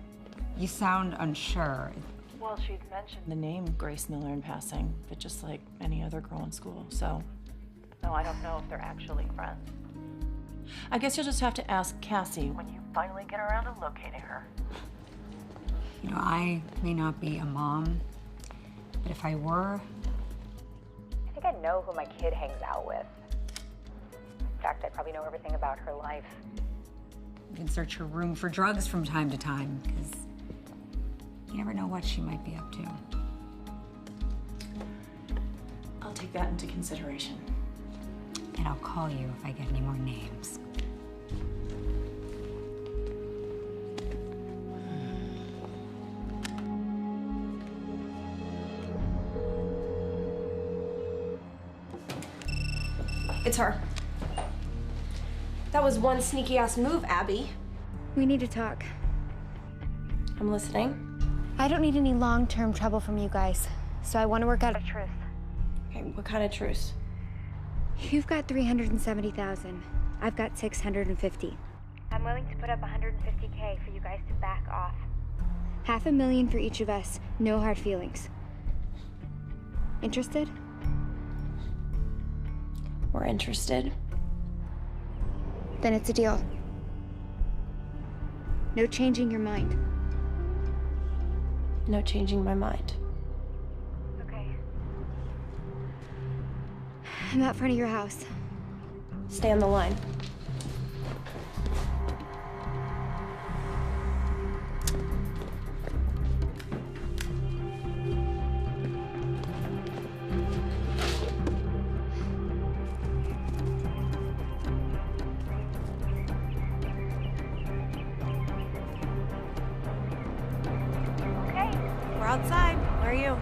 You sound unsure. Well, she'd mentioned the name Grace Miller in passing, but just like any other girl in school, so no, I don't know if they're actually friends. I guess you'll just have to ask Cassie when you finally get around to locating her. You know, I may not be a mom, but if I were, I think I'd know who my kid hangs out with. In fact, I probably know everything about her life. You can search her room for drugs from time to time, because you never know what she might be up to. I'll take that into consideration. And I'll call you if I get any more names. It's her. That was one sneaky-ass move, Abby. We need to talk. I'm listening. I don't need any long-term trouble from you guys, so I want to work out a truce. Okay, what kind of truce? You've got $370,000. I've got $650. I'm willing to put up $150K for you guys to back off. $500,000 for each of us. No hard feelings. Interested? We're interested. Then it's a deal. No changing your mind. No changing my mind. Okay. I'm out front of your house. Stay on the line. We're outside. Where are you?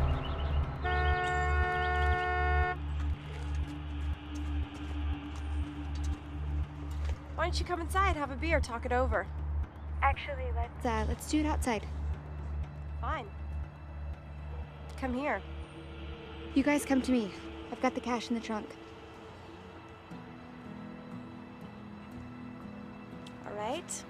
Why don't you come inside, have a beer, talk it over? Actually, let's do it outside. Fine. Come here. You guys come to me. I've got the cash in the trunk. All right.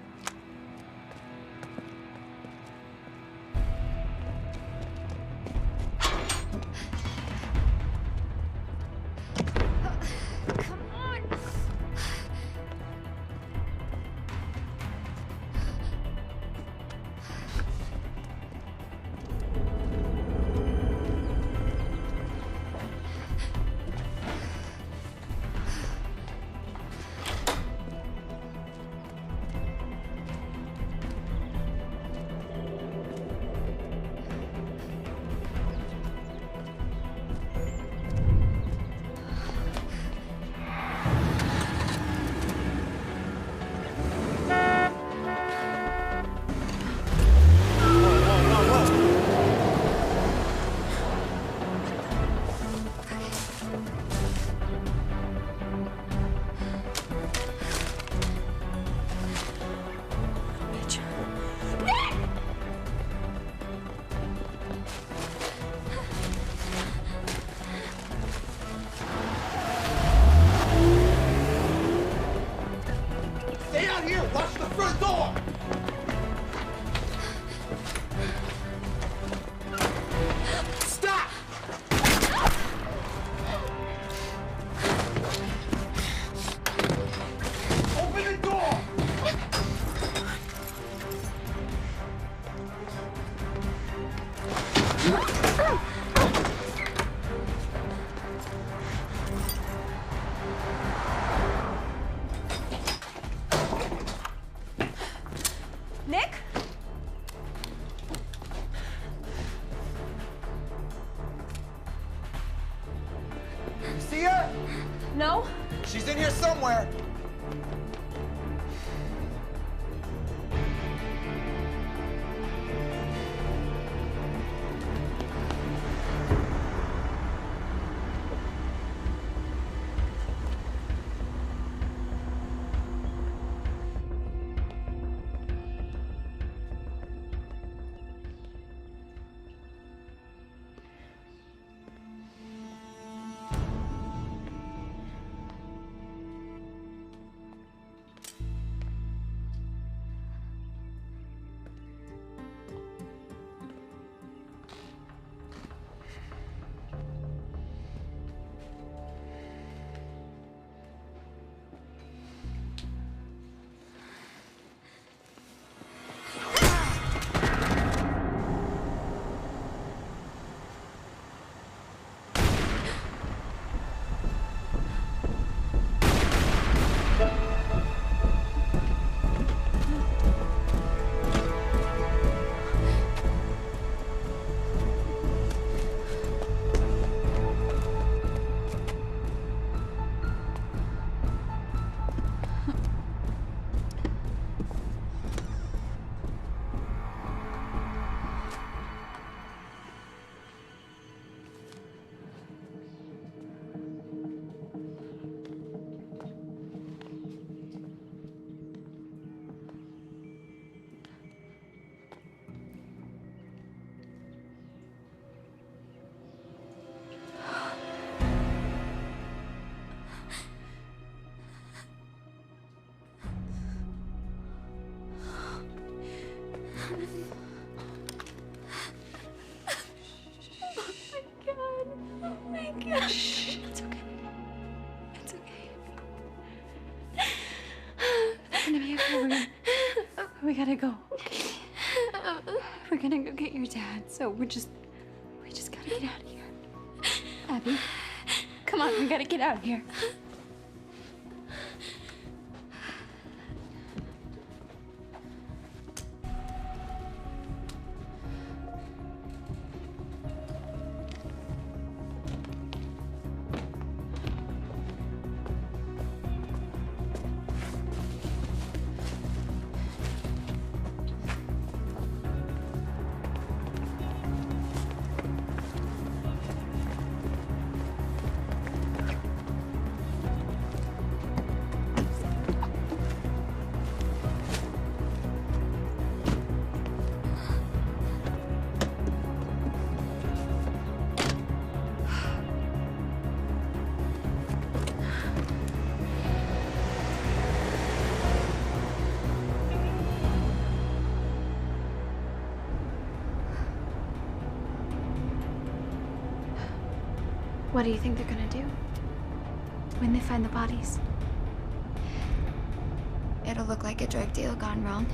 No? She's in here somewhere. Shh, it's okay. It's okay. It's gonna be okay. We gotta go. Okay. We're gonna go get your dad. So we just gotta get out of here. Abby, come on, we gotta get out of here. What do you think they're gonna do when they find the bodies? It'll look like a drug deal gone wrong.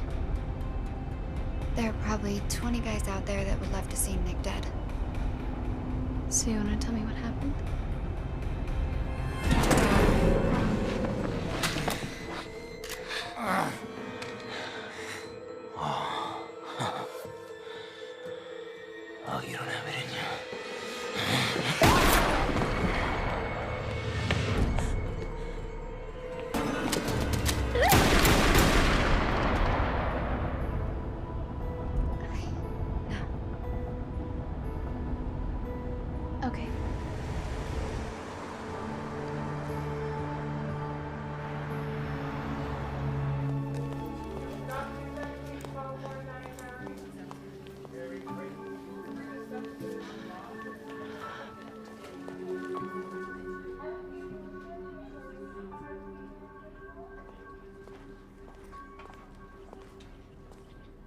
There are probably 20 guys out there that would love to see Nick dead. So you wanna tell me what happened? Oh, you don't have it in you. Okay.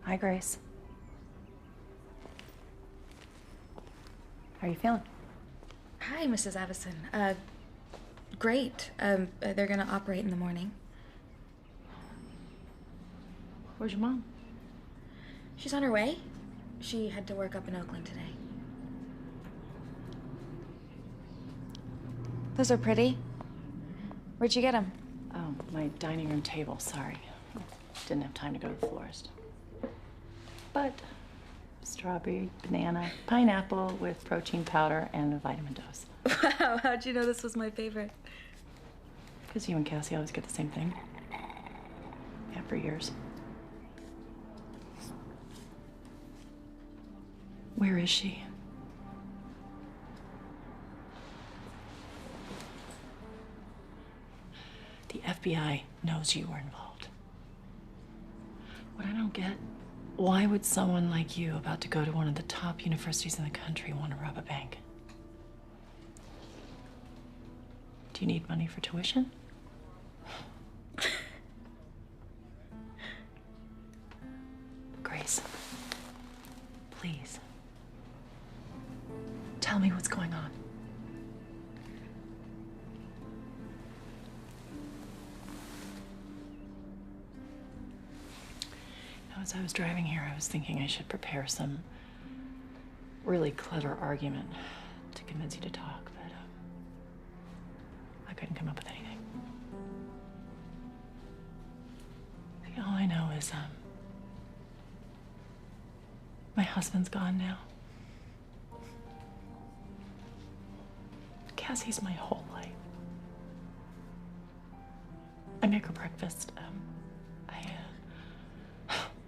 Hi, Grace. How are you feeling? Hi, Mrs. Avison. Great. They're gonna operate in the morning. Where's your mom? She's on her way. She had to work up in Oakland today. Those are pretty. Where'd you get them? Oh, my dining room table, sorry. Didn't have time to go to the florist. But strawberry, banana, pineapple with protein powder and a vitamin dose. Wow, how'd you know this was my favorite? Because you and Cassie always get the same thing. Yeah, for years. Where is she? The FBI knows you were involved. What I don't get, why would someone like you about to go to one of the top universities in the country want to rob a bank? Do you need money for tuition? Grace, please, tell me what's going on. Now, as I was driving here, I was thinking I should prepare some really clever argument to convince you to talk, but I couldn't come up with anything. See, all I know is, my husband's gone now. Cassie's my whole life. I make her breakfast.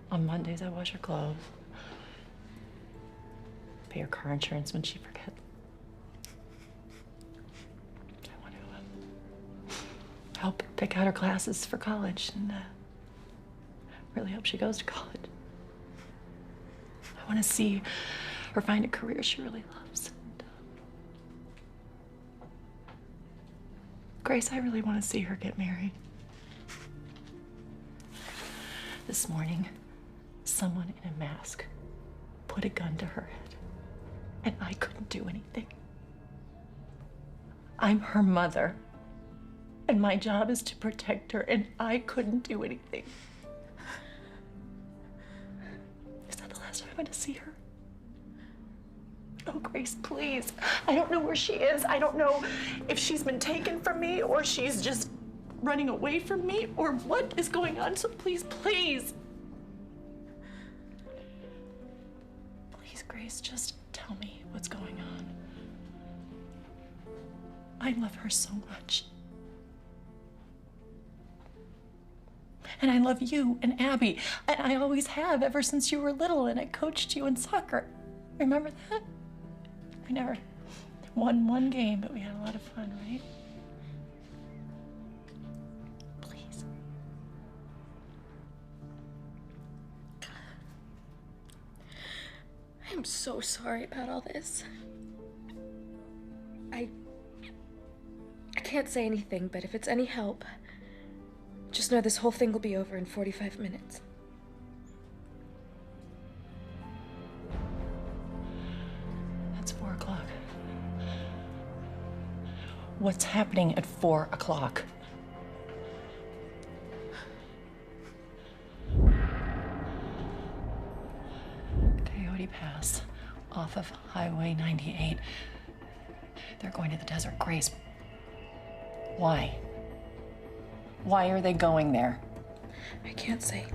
On Mondays, I wash her clothes. Pay her car insurance when she forgets. I want to help pick out her classes for college and really hope she goes to college. I want to see her find a career she really loves. And, Grace, I really want to see her get married. This morning, someone in a mask put a gun to her head, and I couldn't do anything. I'm her mother, and my job is to protect her, and I couldn't do anything. Is that the last time I'm going to see her? Oh, Grace, please. I don't know where she is. I don't know if she's been taken from me or she's just running away from me or what is going on. So please, please. Please, Grace, just tell me what's going on. I love her so much. And I love you and Abby. And I always have ever since you were little and I coached you in soccer. Remember that? We never won one game, but we had a lot of fun, right? Please. I'm so sorry about all this. I can't say anything, but if it's any help, just know this whole thing will be over in 45 minutes. That's 4 o'clock. What's happening at 4 o'clock? Coyote Pass, off of Highway 98. They're going to the desert. Grace, why? Why are they going there? I can't say.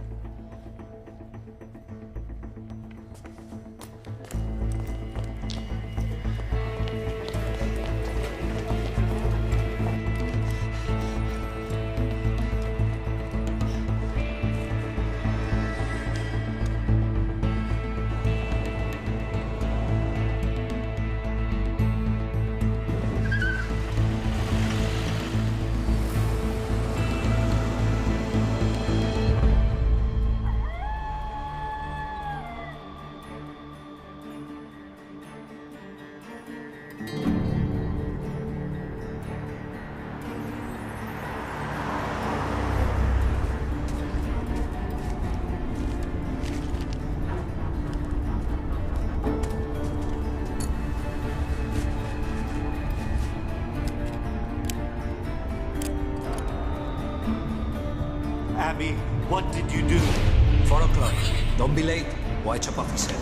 Abby, what did you do? 4 o'clock. Don't be late. White chop off his head.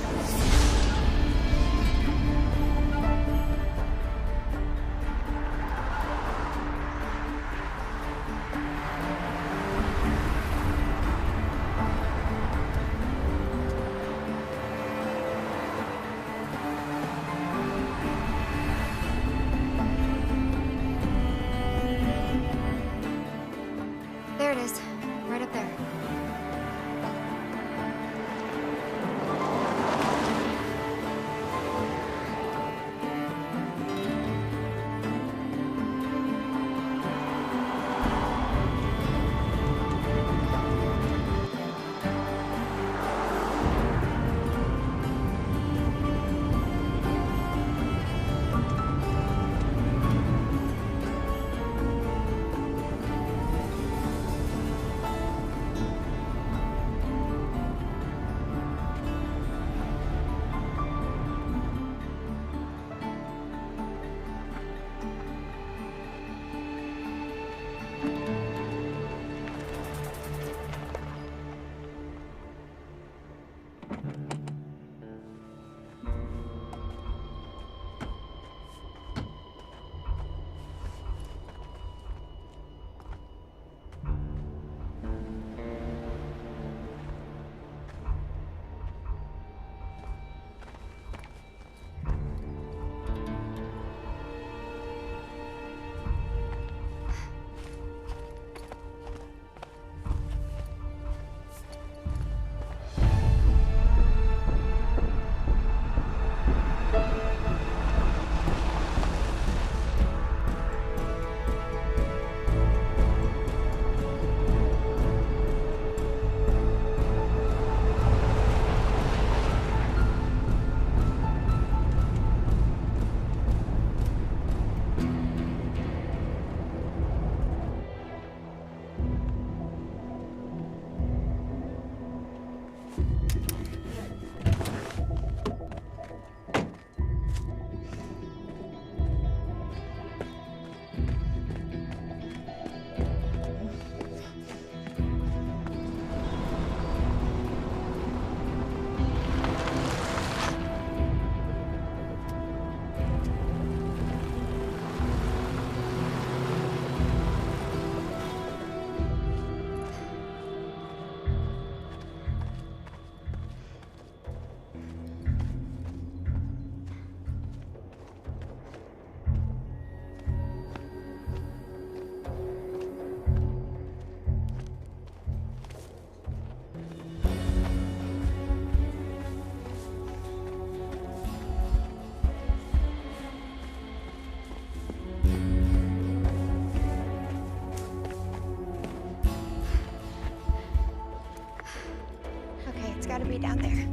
me down there.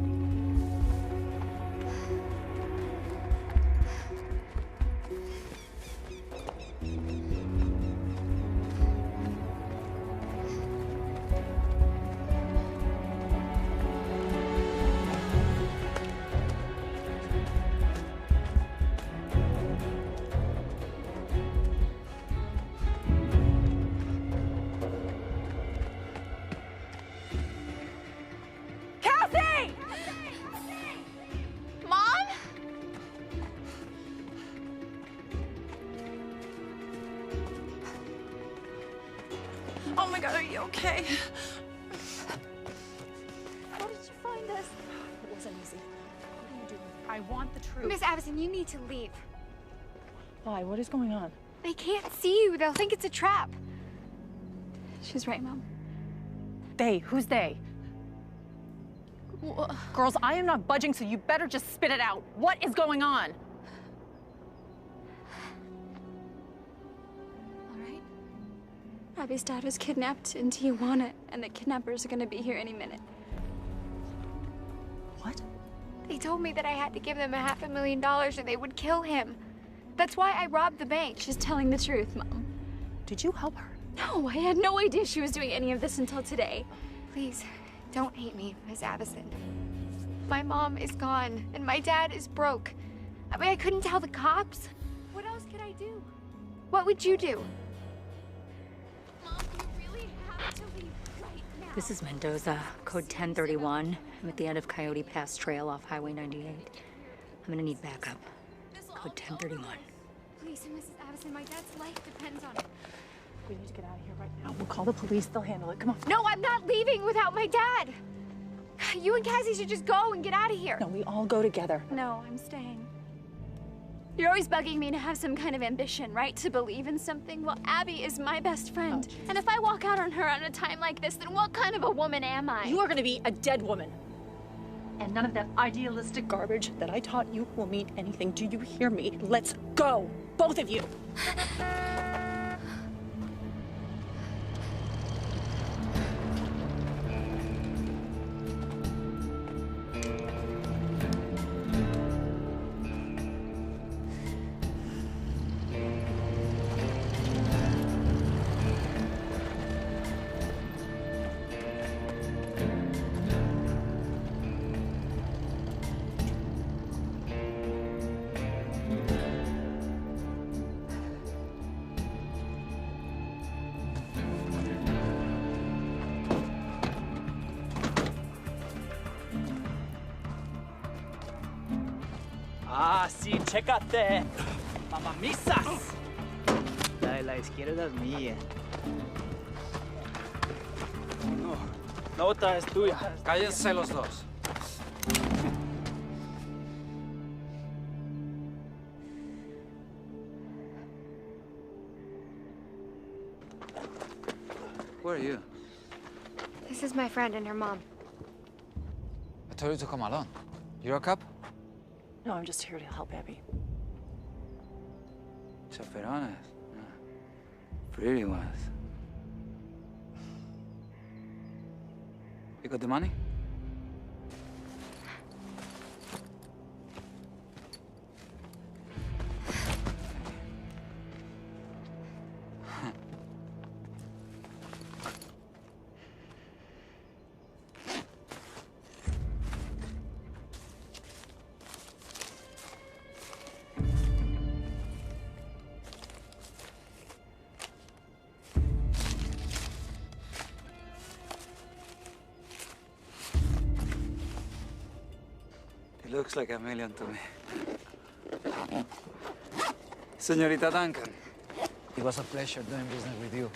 Oh my God, are you okay? How did you find us? It wasn't easy. What are you doing? I want the truth. Miss Avison, you need to leave. Why? What is going on? They can't see you. They'll think it's a trap. She's right, Mom. They? Who's they? Girls, I am not budging, so you better just spit it out. What is going on? Abby's dad was kidnapped in Tijuana, and the kidnappers are gonna be here any minute. What? They told me that I had to give them $500,000 or they would kill him. That's why I robbed the bank. She's telling the truth, Mom. Did you help her? No, I had no idea she was doing any of this until today. Please, don't hate me, Miss Avison. My mom is gone, and my dad is broke. I mean, I couldn't tell the cops. What else could I do? What would you do? This is Mendoza, code 1031. I'm at the end of Coyote Pass Trail off Highway 98. I'm gonna need backup. Code 1031. Please, Mrs. Avison, my dad's life depends on it. We need to get out of here right now. We'll call the police. They'll handle it. Come on. No, I'm not leaving without my dad. You and Cassie should just go and get out of here. No, we all go together. No, I'm staying. You're always bugging me to have some kind of ambition, right? To believe in something? Well, Abby is my best friend. Oh, and if I walk out on her at a time like this, then what kind of a woman am I? You are gonna be a dead woman. And none of that idealistic garbage that I taught you will mean anything. Do you hear me? Let's go, both of you. Ah, sí, chécate. Mamamisas. La de la izquierda es mía. No, la otra es tuya. Cállense los dos. Who are you? This is my friend and her mom. I told you to come alone. You're a cop? No, I'm just here to help Abby. Chaperones. Pretty ones. You got the money? It looks like $1 million to me. Señorita Duncan. It was a pleasure doing business with you.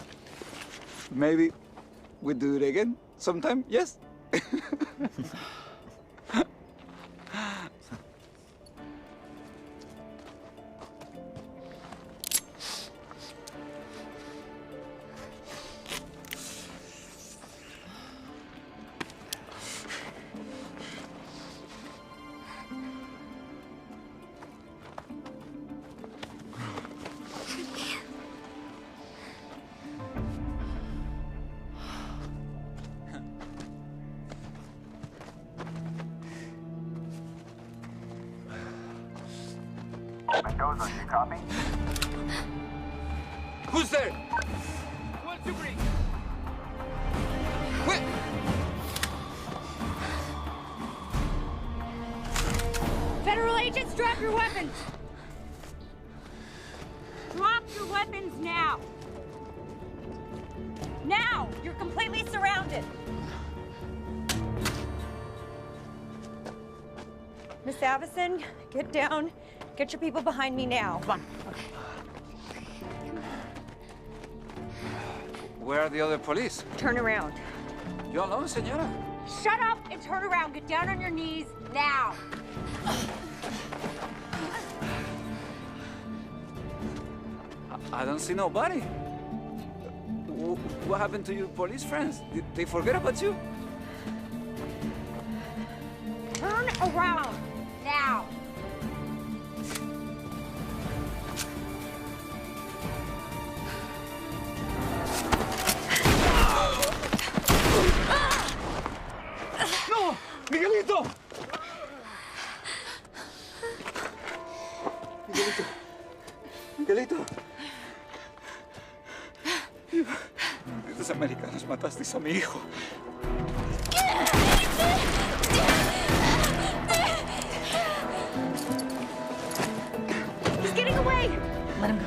Maybe we do it again sometime, yes? Mendoza, you copy? Who's there? 1, 2, 3. Wait! Federal agents, drop your weapons! Drop your weapons now! Now! You're completely surrounded! Miss Avison, get down. Get your people behind me now. Come on. Where are the other police? Turn around. You alone, senora? Shut up and turn around. Get down on your knees now. I don't see nobody. What happened to your police friends? Did they forget about you? Turn around now. No! Miguelito! Miguelito. Miguelito. Estos americanos mataste a mi hijo. He's getting away. Let him go.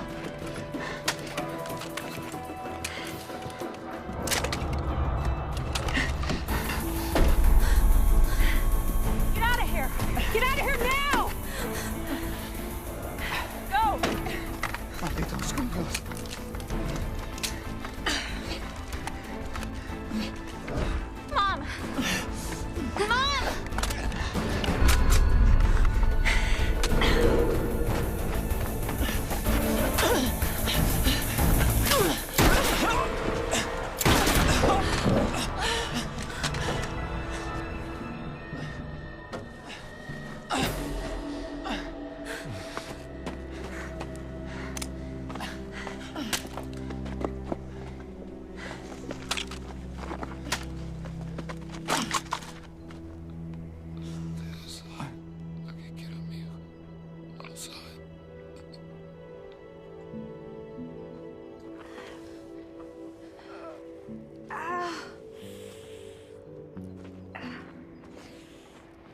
Get out of here. Get out of here now. Go. Malditos gringos. Mom! Mom!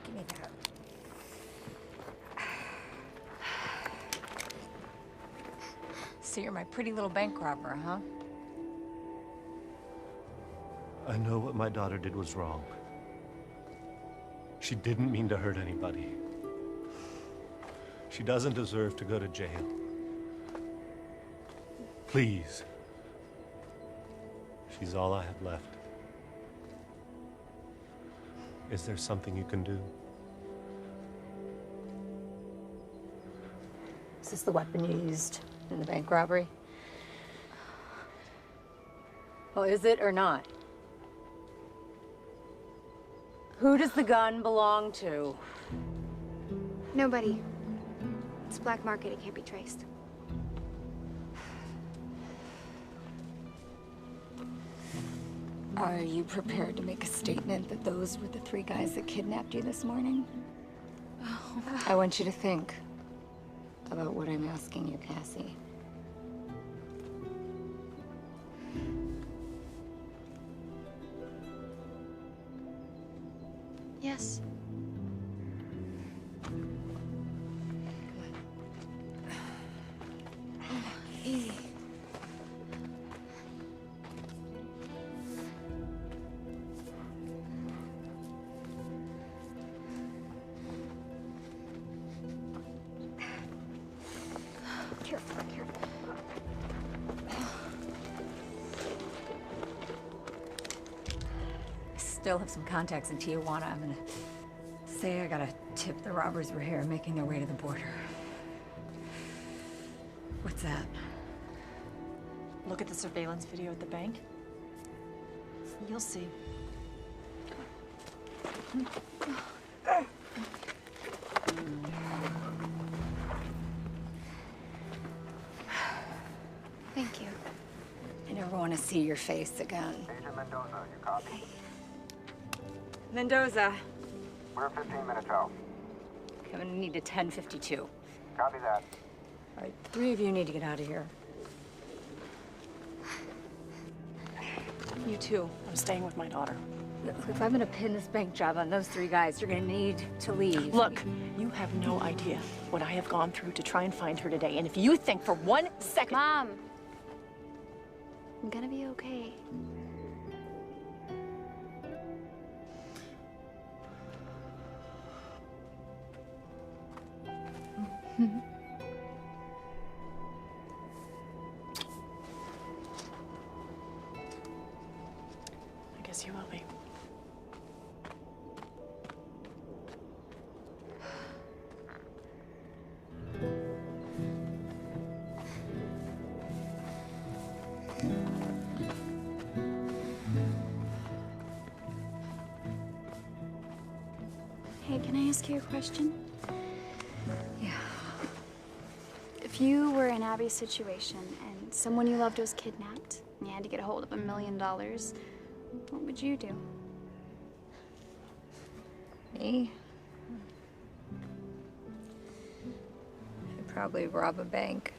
Give me that. So you're my pretty little bank robber, huh? I know what my daughter did was wrong. She didn't mean to hurt anybody. She doesn't deserve to go to jail. Please. She's all I have left. Is there something you can do? Is this the weapon you used in the bank robbery? Well, is it or not? Who does the gun belong to? Nobody. It's black market. It can't be traced. Are you prepared to make a statement that those were the 3 guys that kidnapped you this morning? Oh. I want you to think about what I'm asking you, Cassie. Yes. Easy. Careful, careful. I still have some contacts in Tijuana. I'm gonna say I got a tip the robbers were here making their way to the border. What's that? Look at the surveillance video at the bank. You'll see. Thank you. I never want to see your face again. Agent Mendoza, you copy? Mendoza. We're 15 minutes out. I'm gonna need a 10:52. Copy that. All right, 3 of you need to get out of here. You too. I'm staying with my daughter. Look, if I'm gonna pin this bank job on those 3 guys, you're gonna need to leave. Look, you have no idea what I have gone through to try and find her today. And if you think for 1 second... Mom, I'm gonna be okay. I guess you will be. Hey, can I ask you a question? Yeah. If you were in Abby's situation and someone you loved was kidnapped and you had to get a hold of $1 million, what would you do? Me? I'd probably rob a bank.